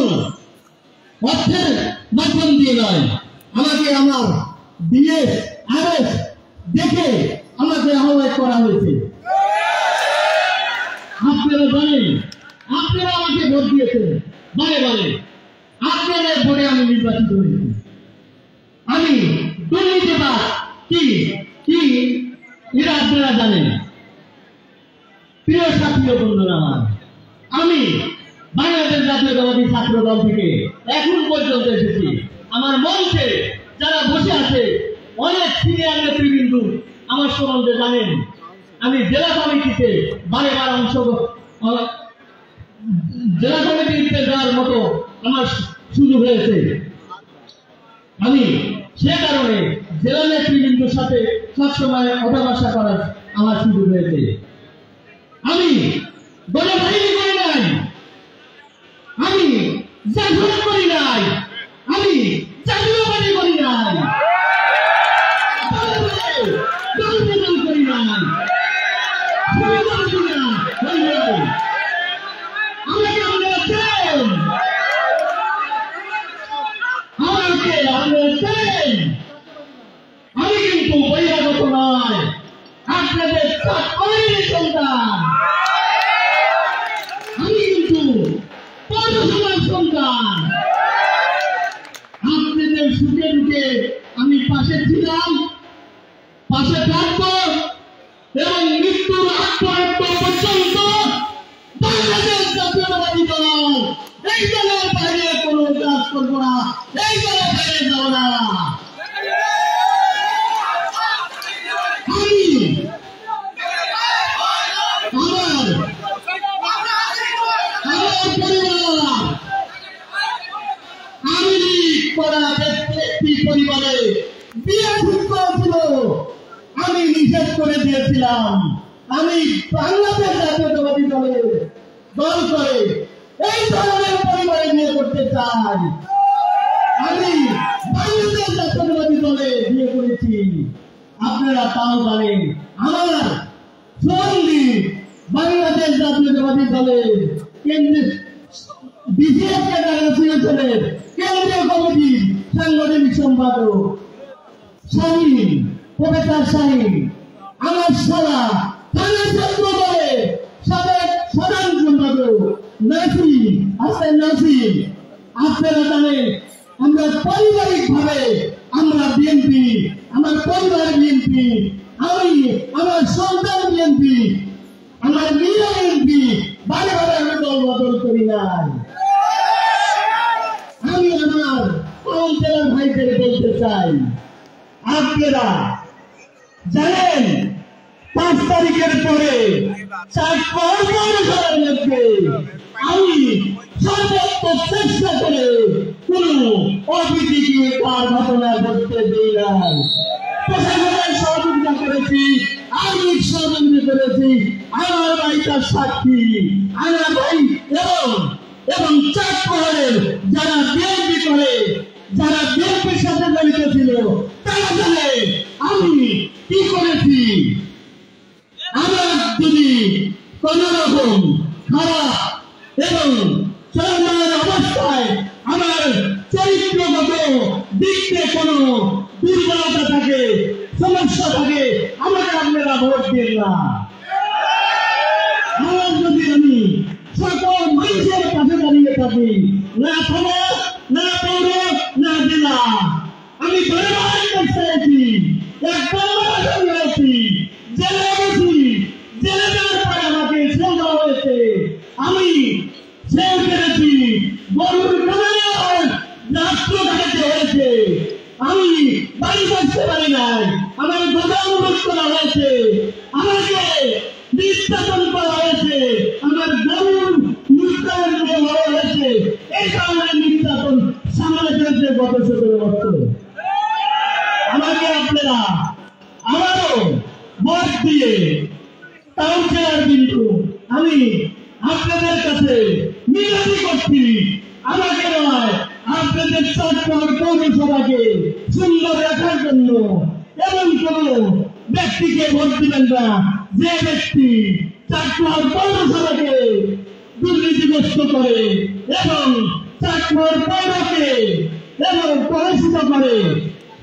অর্থের মাধ্যম দিয়ে নয়, আমাকে আমার বিএস আরএস দেখে আমাকে আহ্বান করা হয়েছে। আপনারা জানেন, আপনারা আমাকে ভোট দিয়েছেন বারে বারে, আপনাদের ভোটে আমি নির্বাচিত হয়েছি। আমি দুর্নীতিবাদ কি কি এটা আপনারা জানেন। প্রিয় সাথী ও বন্ধুরা আমার, আমি বাংলাদেশ জাতীয়তাবাদী ছাত্র দল থেকে এখন পর্যন্ত এসেছি। আমার মঞ্চে যারা বসে আছে অনেক সিনিয়র নেতৃবৃন্দ আমার সম্বন্ধে জানেন। আমি জেলা কমিটিতে বারে বার জেলা কমিটিতে যাওয়ার মতো আমার সুযোগ হয়েছে। আমি সে কারণে জেলা নেতৃবৃন্দের সাথে সবসময় ওঠা বসা করার আমার সুযোগ হয়েছে। আমি দলে বাহিনী করি নাই, আমি জাতীয় করি নাই, আমি জাতীয়বাদী করি নাই, করি নাই, আমাকে আমি কিন্তু বহিরাগত নয়, আপনাদের সন্তান। আমি কিন্তু পৌরসভার সন্তান। আপনাদের সুখে দুঃখে আমি পাশে ছিলাম, পাশে থাকবো এবং মৃত্যুর আগ পর্যন্ত বাংলাদেশ জাতীয়তাবাদী দল এই দলের বাইরে কোনো কাজ করবো না, এই দলের বাইরে যাবো না। আমি করে বিয়ে ঠিক করেছিল, আমি নিষেধ করে দিয়েছিলাম। আমি বাংলাদেশ জাতীয়তাবাদী দলের দল করে এই ধরনের পরিবারে বিয়ে করতে চাই। আমি বাংলাদেশ জাতীয়তাবাদী দলে বিয়ে করেছি, আপনারা তাও জানেন। আমার সঙ্গী বাংলাদেশ জাতীয়তাবাদী দলের কেন্দ্রীয় বিসিএস ক্যাডার অ্যাসোসিয়েশনের কেন্দ্রীয় কমিটির সাংগঠনিক সম্পাদক শাহিন, প্রফেসর শাহিন, আমার সারা থানা ছাত্র দলের সাবেক সাধারণ সম্পাদক নাসির হাসান নাসির। আপনারা জানেন আমরা পারিবারিক ভাবে আমরা বিএনপি, আমার পরিবার বিএনপি, আমি আমার সন্তান বিএনপি, আমার মেয়ে বিএনপি। বারে বারে আমি দল বদল করি নাই। আমি আমার কাউন্সিলর ভাইদের বলতে চাই, আপনারা জানেন 5 তারিখের পরে 4 পৌরসভার মধ্যে আমি সর্বোচ্চ চেষ্টা করে কোন অবিধিকার ঘটনা ঘটতে দিই নাই। প্রশাসনের সহযোগিতা করেছি, আইনিক সহযোগিতা করেছি, আমার ভাই তার সাক্ষী। আমার ভাই এবং চাঁদপাহাড়ের যারা বিএনপি করে, যারা বিএনপির সাথে জড়িত ছিল, তারা জানে আমি কি করেছি। আমার যদি কোন রকম খারাপ এবং চলমান অবস্থায় আমার চরিত্রগত দিকে কোনো দুর্বলতা থাকে, সমস্যা থাকে, আমাকে আপনারা ভোট দেন না। আমার যদি আমি সকল মানুষের কাছে দাঁড়িয়ে থাকি, না থানা, না পৌর, না জেলা, আমি বারবার চেয়েছি, একবার হয়েছি, জেলে গেছি, জেলে যাওয়ার পরে আমাকে সেও দেওয়া হয়েছে, আমি সেও কেটেছি, গরুর কামায় রাষ্ট্র কাটাতে হয়েছে, আমি বাড়ি বসতে পারি নাই, আমার গোদাম রোধ করা হয়েছে, আমাকে নির্যাতন করা হয়েছে, আমার গরুর নির্যাতন করা হয়েছে। এই কারণে নির্যাতন সামনে চলছে গত 17 বছর। আমাকে আপনারা আমারও ভোট দিয়ে কাউন্সিলর, কিন্তু আমি আপনাদের কাছে মিনতি করছি, আমাকে নয় আপনাদের চাঁদপাহাড় পৌরসভাকে সুন্দর রাখার জন্য এমন কোন ব্যক্তিকে ভোট দিবেন না যে ব্যক্তি চাঁদপাহাড় পৌরসভাকে দুর্নীতিগ্রস্ত করে এবং চাঁদপাহাড় পৌরকে এবং কলুষিত করে।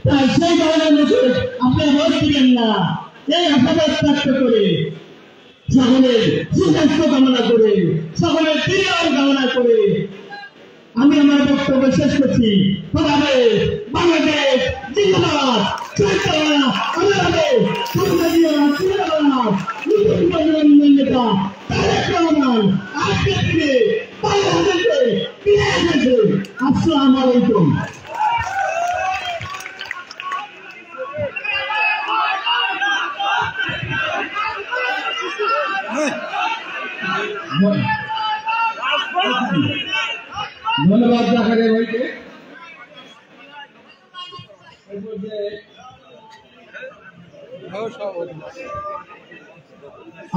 তাই সেই ধরনের লোকের আপনারা ভোট দিবেন না। এই আশাবাদ ব্যক্ত করে, সকলের সুস্বাস্থ্য কামনা করে, সকলের দীর্ঘায়ু কামনা করে আমি আমার বক্তব্য শেষ করছি। বাংলাদেশ জিন্দাবাদ, আসসালামু আলাইকুম। ধন্যবাদ জাকারিয়া ভাইকে।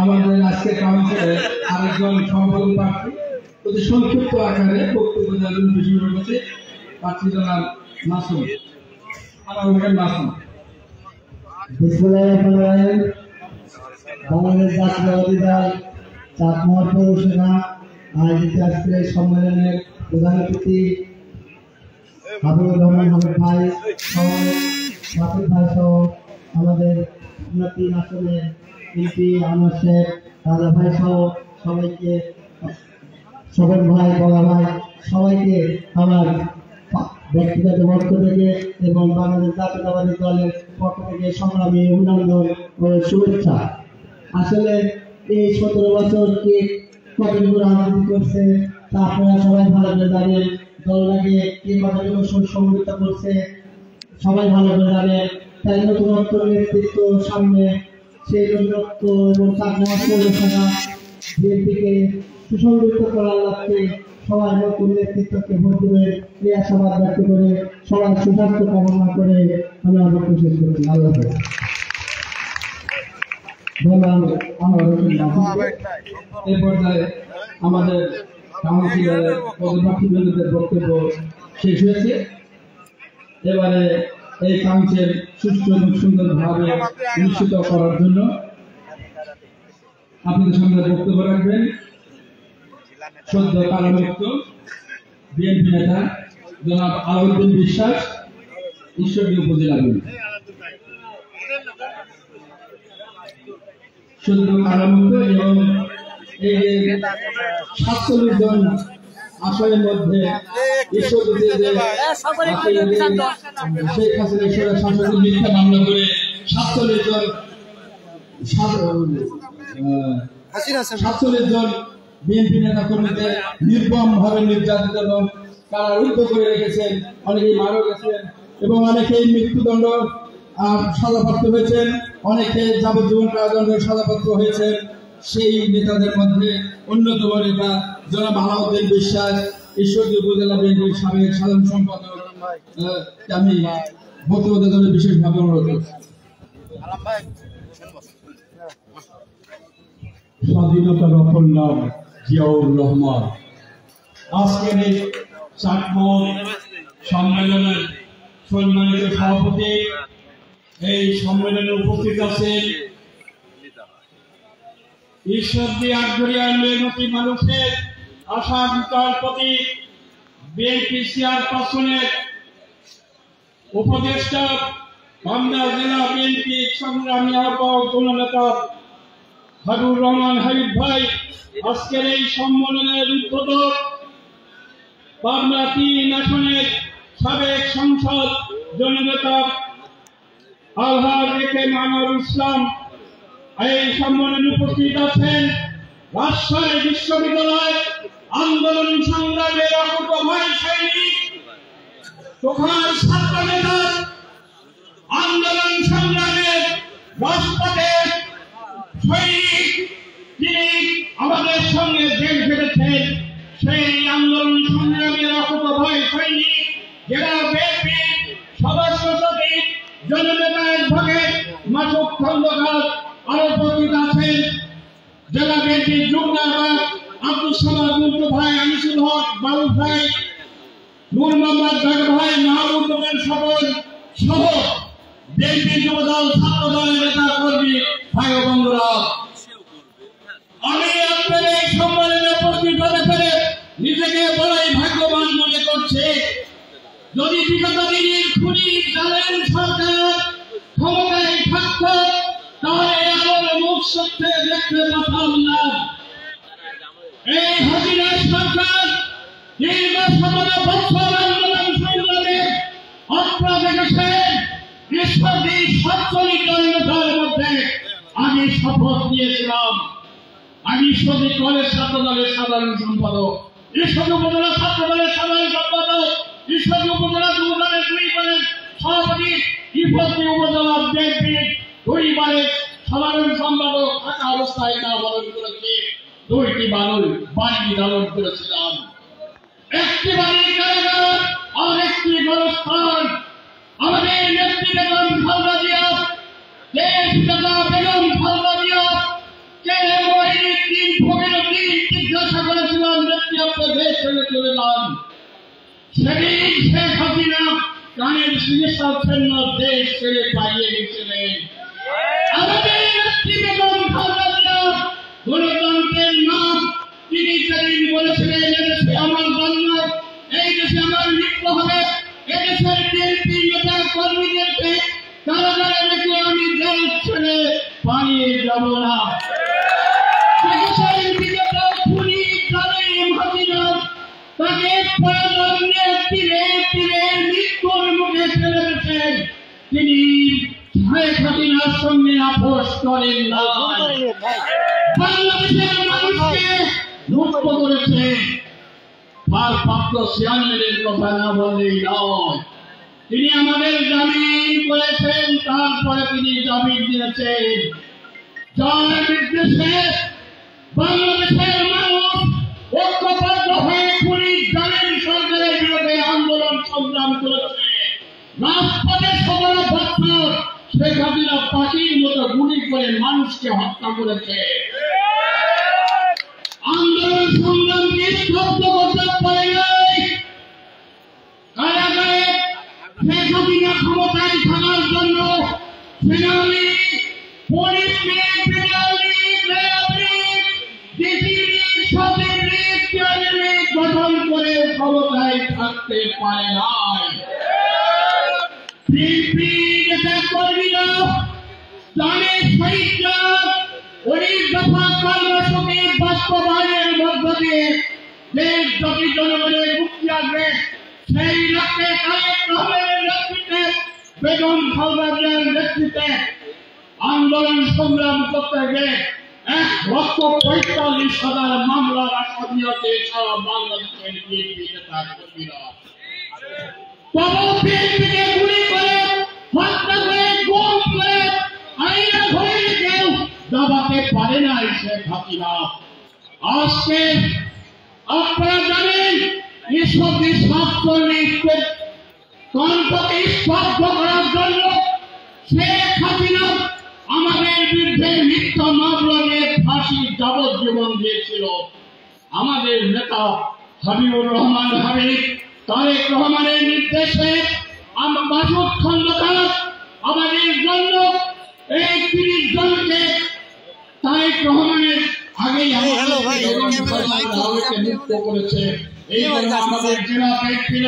আমাদের আজকে কাউন্সিলের আরেকজন সম্পাদক প্রার্থী অতি সংক্ষিপ্ত আকারে বক্তব্য দেওয়ার বিষয় রয়েছে প্রার্থী জনাব মাসুম, আমার মাসুম। বাংলাদেশ জাতীয়তাবাদী দল চাঁদপাহাড় পৌরসভা আয়োজিত আজকের এই সম্মেলনের প্রধান অতিথি হাবিবুর রহমান হাবিব ভাই সহ রাফিক ভাই সহ আমাদের উন্নতি আসনের এমপি আনোয়ার শেখ, রাজা ভাই সহ সবাইকে, সবর ভাই, বলা ভাই, সবাইকে আমার ব্যক্তিগত পক্ষ থেকে এবং বাংলাদেশ জাতীয়তাবাদী দলের পক্ষ থেকে সংগ্রামী অভিনন্দন ও শুভেচ্ছা। আসলে এই 17 বছর কে কতগুলো রাজনীতি করছে তা আপনারা সবাই ভালো করে জানেন। দলটাকে কে কতগুলো সংগঠিত করছে সবাই ভালো করে জানেন। তাই নতুনত্ব নেতৃত্ব সামনে, সেই নতুনত্ব এবং চাঁদপাহাড় পৌরসভা বিএনপিকে সুসংগঠিত করার লক্ষ্যে সবাই নতুন নেতৃত্বকে ভোট দেবে এই আশাবাদ ব্যক্ত করে সবার সুস্বাস্থ্য কামনা করে আমি আমার বক্তব্য শেষ করছি। আল্লাহ হাফেজ। ধন্যবাদ আমার এই পর্যায়ে আমাদের কাউন্সিলরের পদপ্রার্থীদের বক্তব্য শেষ হয়েছে। এবারে এই কাউন্সিল সুষ্ঠু এবং সুন্দরভাবে নিশ্চিত করার জন্য আপনাদের সামনে বক্তব্য রাখবেন সদ্য কারামুক্ত বিএনপি নেতা জনাব আলাউদ্দিন বিশ্বাস, ঈশ্বরদী উপজেলা বিএনপি। সদ্য কারামুক্ত এবং এই 47 জন আসনের মধ্যে ঈশ্বরদীতে যে শেখ হাসিনা ঈশ্বরের শাসকের মিথ্যা মামলা করে 47 জন বিএনপি নেতা কর্মীদের নির্মম ভাবে নির্যাতিত এবং কারারুদ্ধ করে রেখেছেন, অনেকেই মারা গেছেন এবং অনেকেই মৃত্যুদণ্ড সাজাপ্রাপ্ত হয়েছেন, অনেকে যাবজ্জীবন কারাদণ্ডের সাজাপ্রাপ্ত হয়েছেন। সেই নেতাদের মধ্যে অন্যতম নেতা জনাব আলাউদ্দিন বিশ্বাস, ঈশ্বরদী উপজেলা বিএনপির সাবেক সাধারণ সম্পাদক, আমি বক্তব্য দেওয়ার জন্য বিশেষভাবে অনুরোধ করছি। স্বাধীনতার অপর নাম জিয়াউর রহমান। আজকের এই চাটমোহর সম্মেলনের সম্মানিত সভাপতি, এই সম্মেলনে উপস্থিত আছেন ঈশ্বরদী আটঘরিয়ার মেহনতি মানুষের আশা আকাঙ্ক্ষার প্রতীক বিএনপি চেয়ারপারসনের উপদেষ্টা, পাবনা জেলা বিএনপি সংগ্রামী আহ্বায়ক জননেতা হাবিবুর রহমান হাবিব ভাই, আজকের এই সম্মেলনের উদ্বোধক পাবনা 3 আসনের সাবেক সংসদ জননেতা আলহাজ একে আনোয়ারুল ইসলাম, এই সম্মেলনে উপস্থিত আছেন রাজশাহী বিশ্ববিদ্যালয় আন্দোলন সংগ্রামের অকুত ভাই সৈনিক, তোখার ছাত্র নেতা, আন্দোলন সংগ্রামের রাজপথের সৈনিক, তিনি আমাদের সঙ্গে জেল খেটেছেন। সেই আন্দোলন সংগ্রামের অকুত ভাই সৈনিক জেলা বিএনপির সদস্য সচিব জননেতা অ্যাডভোকেট মাসুদ খন্দকার, আরো উপস্থিত আছেন জেলা বিএনপির যুগ্ম আহ্বায়ক আব্দুল সালাম মুন্টু ভাই, আনিসুল হক বাবু ভাই, নূর মোহাম্মদ ঢাকা ভাই, মাহমুদ হোসেন সকল সহ বিএনপি যুবদল ছাত্র দলের নেতা কর্মী ভাই ও বন্ধুরা, আমি আপনাদের এই সম্মেলনে উপস্থিত হতে পেরে নিজেকে বড়ই ভাগ্যবান মনে করছি। যদি বিগত দিনের খুনি জালেম সরকার ক্ষমতায় থাকত তাহলে আমার মুখ সত্যে দেখতে পাতাম না। এই হাসিনা সরকার দীর্ঘ 17 বছর আন্দোলন সংগ্রামে আপনারা দেখেছেন। ঈশ্বরদী 47 জন নেতার মধ্যে আমি শপথ নিয়েছিলাম। আমি ঈশ্বরদী কলেজ ছাত্র দলের সাধারণ সম্পাদক, ঈশ্বরদী উপজেলা ছাত্র দলের সাধারণ সম্পাদক, ঈশ্বরদী উপজেলা যুব দলের 2 বারের সভাপতি, ঈশ্বরদী উপজেলা বিএনপির 2 বারের সাধারণ সম্পাদক থাকা অবস্থায় তা পালন করেছি। 2টি বাড়ি লালন করেছিলাম, একটি বাড়ির কারাগার আর একটি গণস্থান। আমাদের নেত্রী বেগম খালেদা জিয়া, দেশ পিতা বেগম খালেদা জিয়া কে ওই 3 ভোগের 3 জিজ্ঞাসা করেছিলাম, নেত্রী আপনি দেশ ছেড়ে চলে যান। সেদিন শেখ হাসিনা কানের চিকিৎসা জন্য দেশ ছেড়ে পালিয়ে গেছিলেন। আমাদের নেত্রী বেগম খালেদা জিয়া গণতন্ত্রের নাম, তিনি সেদিন বলেছিলেন এদেশে আমার জান্নাত, এই দেশে আমার মৃত্যু হবে। এদেশের বিএনপি নেতা কর্মীদেরকে কারাগারে রেখে আমি দেশ ছেড়ে পালিয়ে যাব না। দেশের বিগত খুনি জালেম হাসিনা তাকে প্রয়োজন নিয়ে তীরে তীরে মৃত্যুর মুখে ফেলে দিয়েছেন। তিনি শেখ হাসিনার সঙ্গে আপোষ করেন না, বাংলাদেশের মানুষকে মুক্ত করেছে। ভারপ্রাপ্ত চেয়ারম্যানের কথা না বললেই নয়, তিনি আমাদের জামিন করেছেন, তারপরে তিনি জামিন দিয়েছেন। যার নির্দেশে বাংলাদেশের মানুষ ঐক্যবদ্ধ হয়ে করেছে, রাজপথে 17 বছর শেখ হাসিনা পাখির মতো গুলি করে মানুষকে হত্যা করেছে। আন্দোলন সংগ্রামকে স্তব্ধ করতে পারে নাই। কারাগারে শেখ হাসিনা ক্ষমতায় থাকার জন্য সেনাবাহিনী, পুলিশ, গঠন করে ক্ষমতায় থাকতে পারে নাই। কর্মীরা তাদের শহীদরা 19 দফা কর্মসূচি বাস্তবায়নের মধ্য দিয়ে দেশ জাতি জনগণের মুক্তি আসবে, সেই লক্ষ্যে তারেক রহমানের নেতৃত্বে, বেগম খালেদা জিয়ার নেতৃত্বে আন্দোলন সংগ্রাম করতে গিয়ে 1,45,000 মামলার আসামি হতে সারা বাংলাদেশের বিএনপি নেতা কর্মীরা। তবু বিএনপিকে গুলি করে, হত্যা করে, গুম করে, আইনা ধরে কেউ দাবাতে পারে নাই শেখ হাসিনা। আজকে আপনারা জানেন, ঈশ্বরকে ছাত্রলীগকে কণ্ঠকে স্তব্ধ করার জন্য শেখ হাসিনা আমাদের বিরুদ্ধে মিথ্যা মামলা নিয়ে ফাঁসির যাবজ্জীবন দিয়েছিল। আমাদের নেতা হাবিবুর রহমান হাবিব, তারেক রহমানের নির্দেশে মাসুদ খন্দকার আমাদের জন্য এই 30 জনকে তারেক রহমানের আগেই মুক্ত করেছে। এই আমাদের জেলা বিএনপির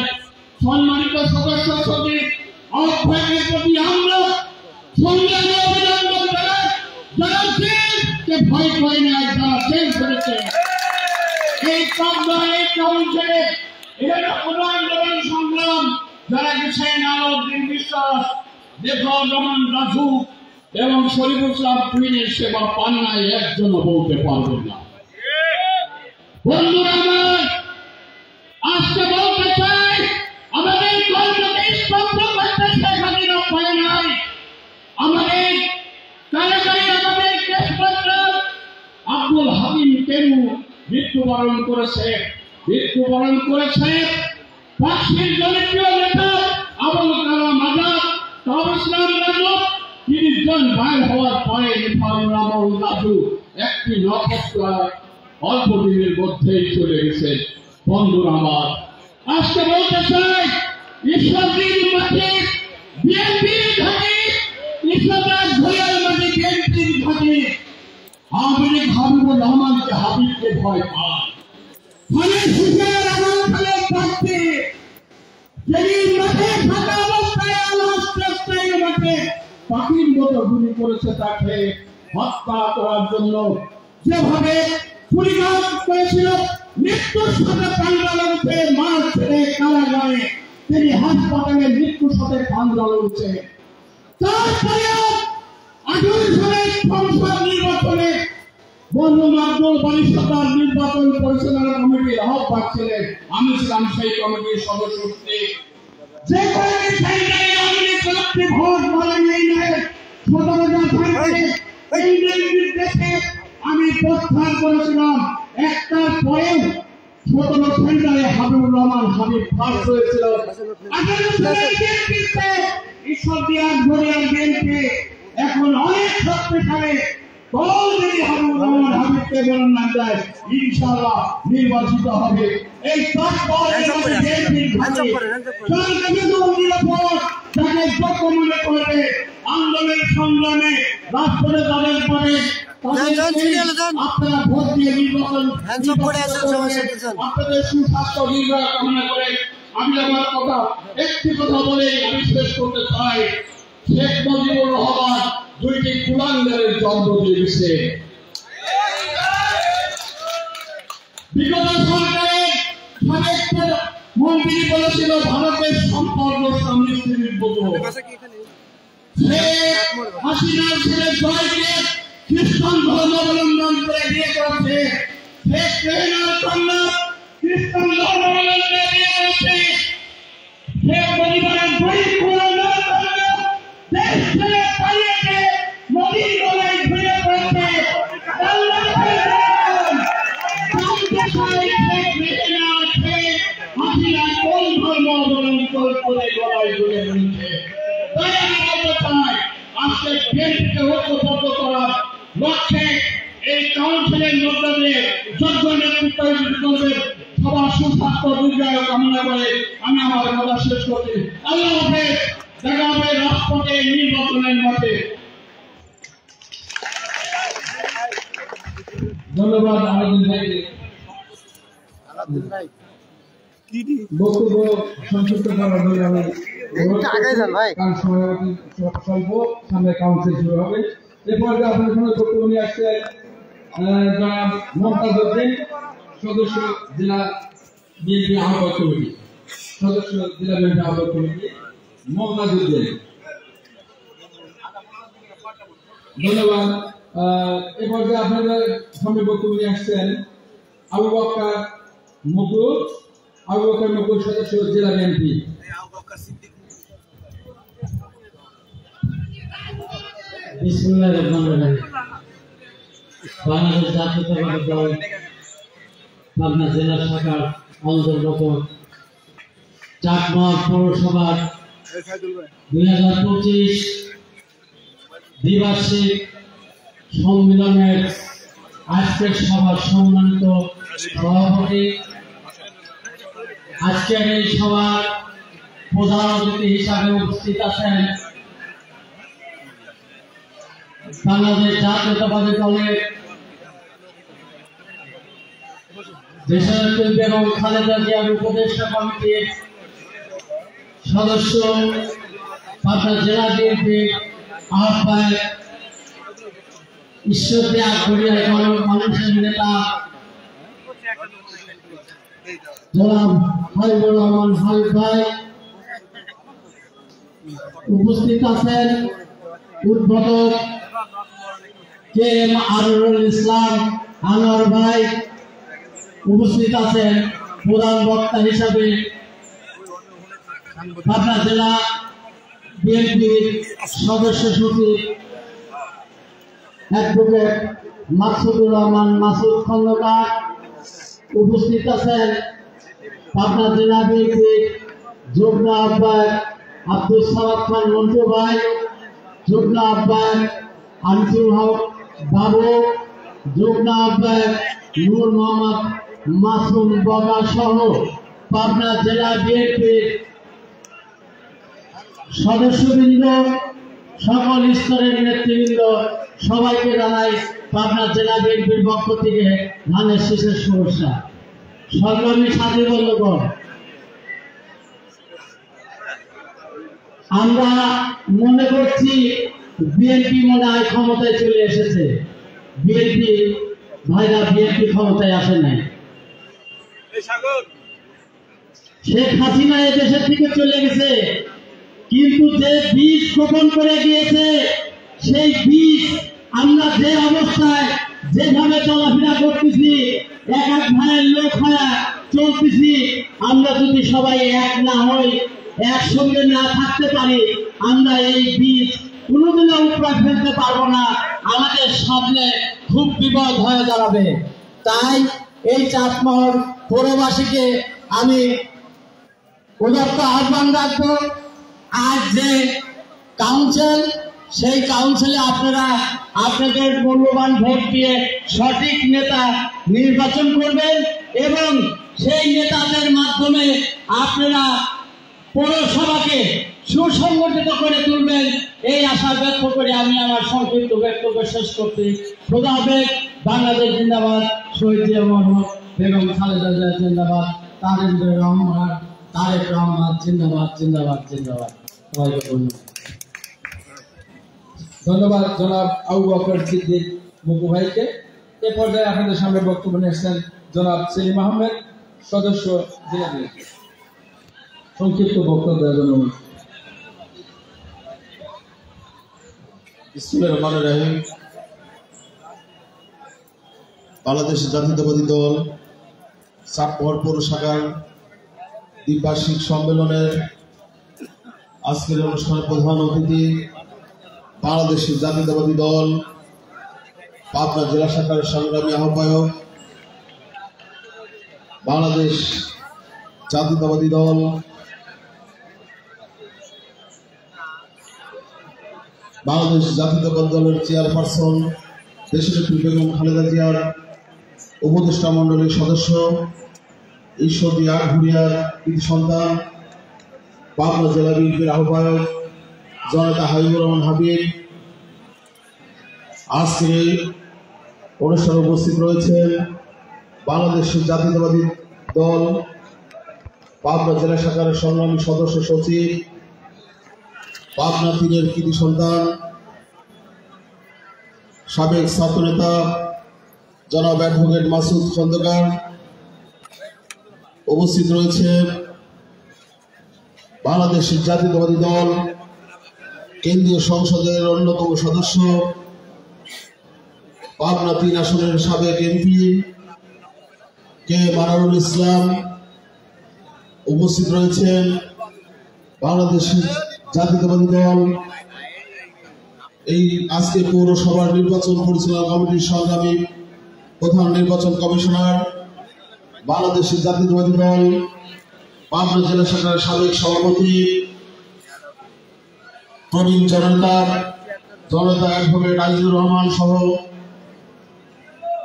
সম্মানিত সদস্য সচিব আহ্বানের প্রতি আমরা সংগ্রামী অভিনন্দন জানাই। যারা জেলকে ভয় করে নাই, যারা জেল করেছে, এই কাউন্সিলে এখানে আন্দোলন সংগ্রাম যারা গেছেন, আলাউদ্দিন বিশ্বাস, দেখুন রহমান রাজু এবং শরীফুল ইসলাম টুইনের সেবা পান নাই, একজনও বলতে পারবেন না। বন্ধুরা আমার, আজকে বলতে চাই, আমাদের কর্মকে স্তব্ধ করতে শেখ হাসিনা পায় নাই। আমাদের কারাগারে আমাদের দেশপত্র আব্দুল হাকিম কেনু মৃত্যুবরণ করেছে। পাশের জনপ্রিয় নেতা আবুল কালাম আজাদ, ইসলাম রাজু, 30 জন বাইর হওয়ার পরে রাজু একটি নক্ষত্র অল্প দিনের মধ্যেই চলে গেছে। বন্ধুরা আমার, আজকে বলতে চাই, ঈশ্বরদীর মাঠে বিএনপির ঘাঁটি, ইসলামাবাদ ঘোড়ার মাঠে বিএনপির ঘাঁটি, হাবিবুর রহমানকে হাবিবকে ভয় পায়। পাখির মতো গুলি করেছে তাকে হত্যা করার জন্য। যেভাবে গুলিগান করেছিল, মৃত্যুর সাথে কান্না লড়ছে, মার ছেড়ে কারাগারে তিনি হাসপাতালে মৃত্যুর সাথে কান্না লড়ছে। তারপরে 18 সালের সংসদ নির্বাচনে মরহুম আব্দুল বারী সরকার নির্বাচন পরিচালনা কমিটির আহ্বায়ক ছিলেন। আমি ছিলাম সেই কমিটির সদস্য। যে কমিটি সেই জায়গায় আমি কয়েকটি ভোট বলে নেই নাই 17,000 এই নির্দেশে আমি প্রত্যাহার করেছিলাম। একটার পরেও 17 সেন্টারে হাবিবুর রহমান হাবিব ফাঁস হয়েছিল। 18 সালের বিএনপিতে ঈশ্বরদীর ঘড়িয়ার বিএনপি এখন অনেক শক্তিশালী। যদি হাবিবুর রহমান হাবিবকে বলেন না যায়, ইনশাআল্লাহ নির্বাচিত হবে। এই আন্দোলন সংগ্রামে রাষ্ট্রে তাদের পরে আপনারা ভোট দিয়ে নির্বাচন আপনাদের সুস্বাস্থ্য দীর্ঘ কামনা করে আমি আমার কথা একটি কথা বলে আমি শেষ করতে চাই। শেখ মুজিবুর রহমান 2টি কুলাঙ্গারের জন্ম দিয়েছে। বিগত সরকারের সাবেক মন্ত্রী বলেছিল ভারতের সম্পর্ক স্বামী স্ত্রীর মতো। শেখ হাসিনার ছেলে জয়কে খ্রিস্টান ধর্মাবলম্বন করে বিয়ে করেছে। শেখ রেহানার কন্যা খ্রিস্টান ধর্মাবলম্বনে বিয়ে করেছে। শেখ পরিবারের 2 কুলাঙ্গার কন্যা দেশ ছেড়ে পালিয়েছে, নদীর গলায় ঘুরে পড়ছে। হাসিনা কোন ধর্ম অবলম্বন করে বিএনপিকে ঐক্যবদ্ধ করার লক্ষ্যে এই কাউন্সিলের মধ্যে দিয়ে যোগ্য নেতৃত্ব করবেন। সবার সুস্বাস্থ্য দীর্ঘায়ু কামনা করে আমি আমার কথা শেষ করছি। আল্লাহ হাফেজ। দেখা হবে রাজপথে নির্বাচনের মাঠে। ধন্যবাদ আলাউদ্দিন ভাইকে। বক্তব্য সংক্ষিপ্ত করার জন্য আমি কারণ সময় স্বল্প, সামনে কাউন্সিল শুরু হবে। এরপর আপনার সঙ্গে বক্তব্য নিয়ে আসছে জনাব মমতাজ উদ্দিন, সদস্য জেলা বিএনপি আহ্বায়ক কমিটি, মমতাজ উদ্দিন। ধন্যবাদ। এ পর্যায়ে আপনাদের সামনে বক্তব্য নিয়ে আসছেন আবু বকর মুকুল, সদস্য জেলা বিএনপি। বিসমিল্লাহির রহমানির রহিম। বাংলাদেশ জাতীয়তাবাদী দল পাবনা জেলা শাখার অন্তর্গত চাটমোহর পৌরসভার 2025 দ্বিবার্ষিক সম্মেলনের আজকের সভার সম্মানিত সভাপতি, আজকের এই সভার প্রধান অতিথি হিসাবে উপস্থিত আছেন বাংলাদেশ জাতীয়তাবাদী দলের দেশনেত্রী বেগম খালেদা জিয়ার উপদেষ্টা কমিটির সদস্য, পাবনা জেলা বিএনপির আহ্বায়ক, ঈশ্বরদী গড়িয়া মানুষের নেতা জনাব হাবিবুর রহমান হাবিব ভাই, উপস্থিত আছেন উদ্বোধক কে এম আরুল ইসলাম আনোয়ার ভাই, উপস্থিত আছেন প্রধান বক্তা হিসাবে পাবনা জেলা বিএনপির সদস্য সচিব অ্যাডভোকেট মাসুদুর রহমান মাসুদ খন্দকার, উপস্থিত আছেন পাবনা জেলা বিএনপির যুগ্ম আহ্বায়ক আব্দুল সালাদ খান মন্টু ভাই, যুগ্ম আহ্বায়ক আনিসুল হক বাবু, যুগ্ম আহ্বায়ক নূর মোহাম্মদ মাসুম বগা সহ পাবনা জেলা বিএনপির সদস্যবৃন্দ, সকল স্তরের নেতৃবৃন্দ, সবাইকে জানাই পাবনা জেলা বিএনপির পক্ষ থেকে ধানের শীষের শুভেচ্ছা। সংগ্রামী সাথী বন্ধুগণ, আমরা মনে করছি বিএনপি মনে হয় ক্ষমতায় চলে এসেছে। বিএনপি ভাইরা, বিএনপি ক্ষমতায় আসে নাই। শেখ হাসিনা দেশের থেকে চলে গেছে, কিন্তু যে বীজ বপন করে গিয়েছে সেই বীজ আমরা যে অবস্থায় যেভাবে চলাফেরা করতেছি, এক এক ভাইয়ের লোক হয়ে চলতেছি, আমরা যদি সবাই এক না হই, একসঙ্গে না থাকতে পারি, আমরা এই বীজ কোনোদিনও উপড়ে ফেলতে পারবো না। আমাদের সামনে খুব বিপদ হয়ে দাঁড়াবে। তাই এই চাটমোহর পৌরবাসীকে আমি উদাত্ত আহ্বান রাখবো, আজ যে কাউন্সিল, সেই কাউন্সিলে আপনারা আপনাদের মূল্যবান ভোট দিয়ে সঠিক নেতা নির্বাচন করবেন এবং সেই নেতাদের মাধ্যমে আপনারা পৌরসভাকে সুসংগঠিত করে তুলবেন, এই আশা ব্যক্ত করে আমি আমার সংক্ষিপ্ত বক্তব্য শেষ করছি। খোদা হাফেজ। বাংলাদেশ জিন্দাবাদ। শহীদ জিয়া মোহাম্মদ, বেগম খালেদা জিয়া জিন্দাবাদ, তারেক রহমান জিন্দাবাদ, জিন্দাবাদ, জিন্দাবাদ। সবাইকে ধন্যবাদ জনাব আবু বকর সিদ্দিক মুকু ভাইকে। এ পর্যায়ে আপনাদের সামনে বক্তব্য নিয়ে এসেছেন জনাব সেলিম আহমেদ, সদস্য জেলা বিএনপি। সংক্ষিপ্ত বক্তব্য দেওয়ার জন্য বিসমিল্লাহির রহমানির রহিম। বাংলাদেশ জাতীয়তাবাদী দল চাটমোহর পৌর শাখার দ্বিবার্ষিক সম্মেলনের আজকের অনুষ্ঠানের প্রধান অতিথি বাংলাদেশ জাতীয়তাবাদী দল পাবনা জেলা শাখার সংগ্রামী আহ্বায়ক, বাংলাদেশ জাতীয়তাবাদী দল বাংলাদেশ জাতীয়তাবাদী দলের চেয়ারপারসন দেশনেত্রী বেগম খালেদা জিয়ার উপদেষ্টা মণ্ডলীর সদস্য ঈশ্বরদী আটঘরিয়ার কৃতি সন্তান পাবনা জেলা বিএনপির আহ্বায়ক জনতা হাবিবুর রহমান হাবিব আজকে এই অনুষ্ঠানে উপস্থিত রয়েছেন বাংলাদেশ জাতীয়তাবাদী দল পাবনা জেলা শাখার সংগ্রামী সদস্য সচিব পাবনা 3-এর কৃতি সন্তান সাবেক ছাত্রনেতা জনাব অ্যাডভোকেট মাসুদ খন্দকার, উপস্থিত রয়েছে বাংলাদেশ জাতীয়তাবাদী দল কেন্দ্রীয় সংসদের অন্যতম সদস্য পাবনা 3 আসনের সাবেক এমপি কে মানারুল ইসলাম, উপস্থিত রয়েছেন বাংলাদেশ জাতীয়তাবাদী দল এই আজকে পৌরসভার নির্বাচন পরিচালনা কমিটির সংগ্রামী প্রধান নির্বাচন কমিশনার বাংলাদেশ জাতীয়তাবাদী দল পাবনা জেলা শাখার সাবেক সভাপতি প্রবীণ জনতা অ্যাডভোকেট আজিজুর রহমান সহ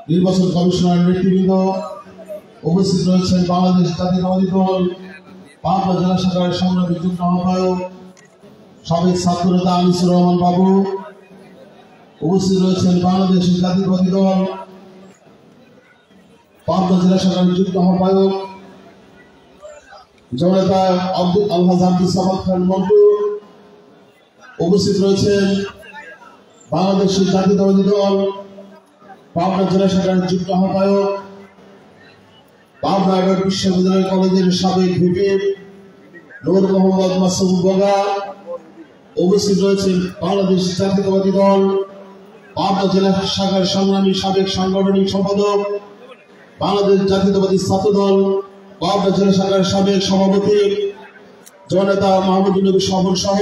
নির্বাচন কমিশনার নেতৃবৃন্দ, উপস্থিত রয়েছেন বাংলাদেশ জাতীয়তাবাদী দল পাবনা জেলা শাখার সংগ্রামী যুগ্ম আহ্বায়ক সাবেক ছাত্রনেতা আনিসুর রহমান বাবু, উপস্থিত রয়েছেন বাংলাদেশ জাতীয়তাবাদী দল পাবনা জেলা শাখার যুগ্ম আহ্বায়ক জনতা আলহাজ আব্দুল সামাদ খান মন্টু, উপস্থিত রয়েছেন বাংলাদেশ জাতীয়তাবাদী দল পাবনা জেলা শাখার যুগ্ম আহ্বায়ক পাবনা বিশ্ববিদ্যালয় কলেজের সাবেক ভিপি নূর মোহাম্মদ মাসুম বগা, উপস্থিত রয়েছেন বাংলাদেশ জাতীয়তাবাদী দল পাবনা জেলা শাখার সংগ্রামী সাবেক সাংগঠনিক সম্পাদক বাংলাদেশ জাতীয়তাবাদী ছাত্র দল পাবনা জেলা শাখার সাবেক সভাপতি জননেতা মাহমুদুল নবী শহর সহ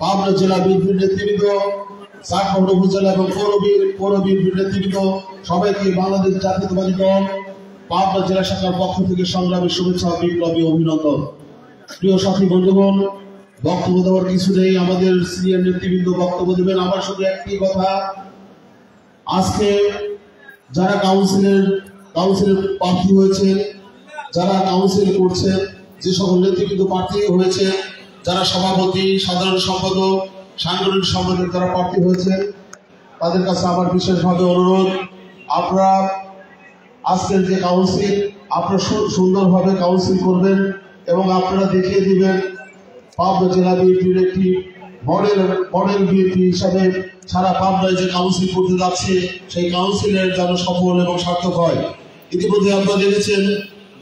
পাবনা জেলা বিএনপির নেতৃবৃন্দ, চাটমোহর উপজেলা এবং পৌর বিএনপির নেতৃবৃন্দ সবাইকে বাংলাদেশ জাতীয়তাবাদী দল পাবনা জেলা শাখার পক্ষ থেকে সংগ্রামী শুভেচ্ছা বিপ্লবী অভিনন্দন। প্রিয় সাথী বন্ধুগণ, বক্তব্য দেওয়ার কিছু নেই, আমাদের সিনিয়র নেতৃবৃন্দ বক্তব্য দেবেন। আমার শুধু একটি কথা, আজকে যারা কাউন্সিলের প্রার্থী হয়েছে, যারা কাউন্সিল করছে, যে সকল নেতৃবৃন্দ প্রার্থী হয়েছে, যারা সভাপতি, সাধারণ সম্পাদক, সাংগঠনিক সম্পাদক যারা প্রার্থী হয়েছে, তাদের কাছে আমার বিশেষভাবে অনুরোধ, আপনারা আজকের যে কাউন্সিল আপনারা সুন্দরভাবে কাউন্সিল করবেন এবং আপনারা দেখিয়ে দিবেন পাবনা জেলা বিএনপির একটি মডেল বিএনপি হিসাবে সারা পাবনায় যে কাউন্সিল করতে যাচ্ছে সেই কাউন্সিলের যেন সফল এবং সার্থক হয়। ইতিমধ্যে আপনারা দেখেছেন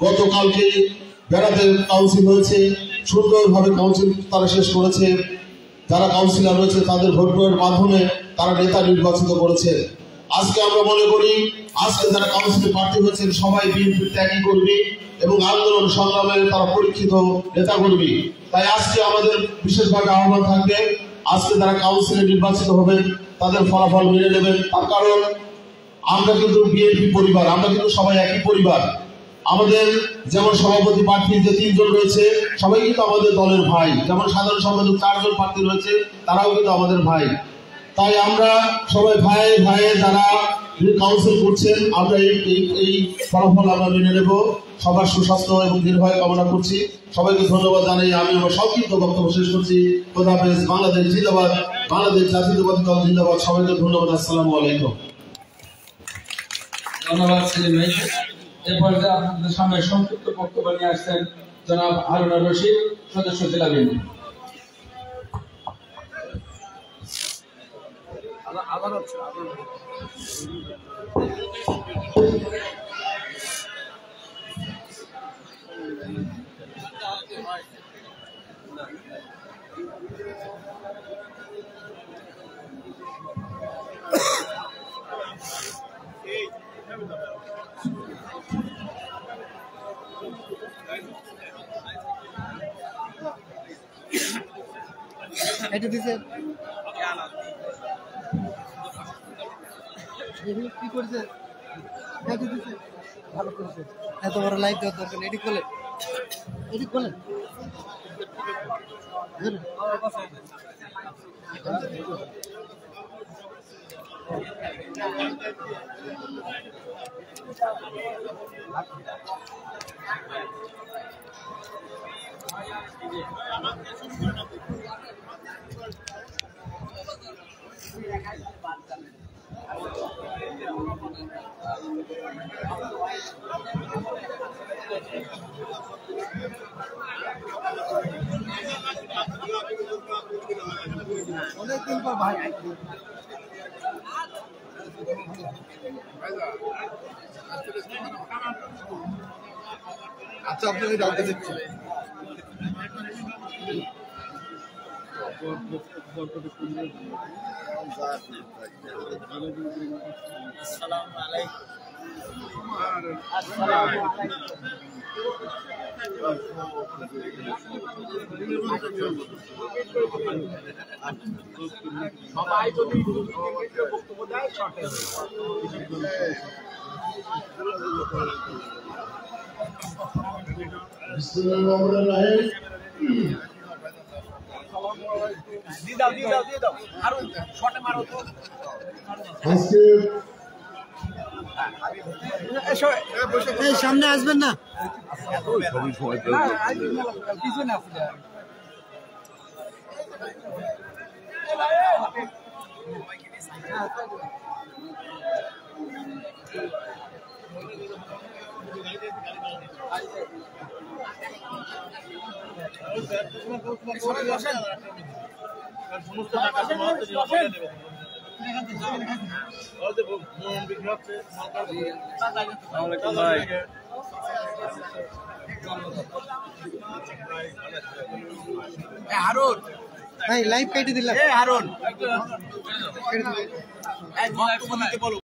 গতকালকে বেড়াতে কাউন্সিল হয়েছে, সুন্দরভাবে কাউন্সিল তারা শেষ করেছে। যারা কাউন্সিলর রয়েছে তাদের ভোট প্রয়োগের মাধ্যমে তারা নেতা নির্বাচিত করেছে। আজকে আমরা মনে করি আজকে যারা কাউন্সিলে প্রার্থী হয়েছেন সবাই বিএনপির ত্যাগী কর্মী এবং আন্দোলন সংগ্রামের তারা পরীক্ষিত নেতা কর্মী। তাই আজকে আমাদের বিশেষভাবে আহ্বান থাকবে, আজকে যারা কাউন্সিলে নির্বাচিত হবেন তাদের ফলাফল মেনে নেবেন। তার কারণ আমরা কিন্তু বিএনপি পরিবার, আমরা কিন্তু সবাই একই পরিবার। আমাদের যেমন সভাপতি প্রার্থী যে 3 জন রয়েছে সবাই কিন্তু আমাদের দলের ভাই, যেমন সাধারণ সম্পাদক 4 জন প্রার্থী রয়েছে তারাও কিন্তু আমাদের ভাই। তাই আমরা সবাই ভাইয়ে যারা কাউন্সিল করছেন আমরা এই ফলাফল আমরা মেনে নেব। সবার সুস্বাস্থ্য এবং দীর্ঘায়ু কামনা করছি। সবাইকে ধন্যবাদ জানাই আমি আমার সংক্ষিপ্ত বক্তব্য শেষ করছি। খোদা হাফেজ। বাংলাদেশ জিন্দাবাদ, বাংলাদেশ জাতীয়তাবাদী দল জিন্দাবাদ। সবাইকে ধন্যবাদ। আসসালামু আলাইকুম। ধন্যবাদ সেলিম ভাই। এ পর্যায়ে আপনাদের সামনে সংক্ষিপ্ত বক্তব্য নিয়ে আসছেন জনাব হারুন রশিদ, সদস্য জেলা বিএনপি। এটা দিছে কি করছে, ভালো করছে। এত বড় লাইট দেওয়ার দরকার নেই। এটি খোলেন অনেকদিন পর ভাই আচ্ছা আপনি ডালতে দিচ্ছেন আসসালামু আলাইকুম সবাই যদি বক্তব্য দেয় শর্টে দিয়ে দাও আরো শর্টে মারো তো এই সামনে আসবেন না পিছনে সমস্ত হারুন লাইভ কেটে দিলাম হারুন বলো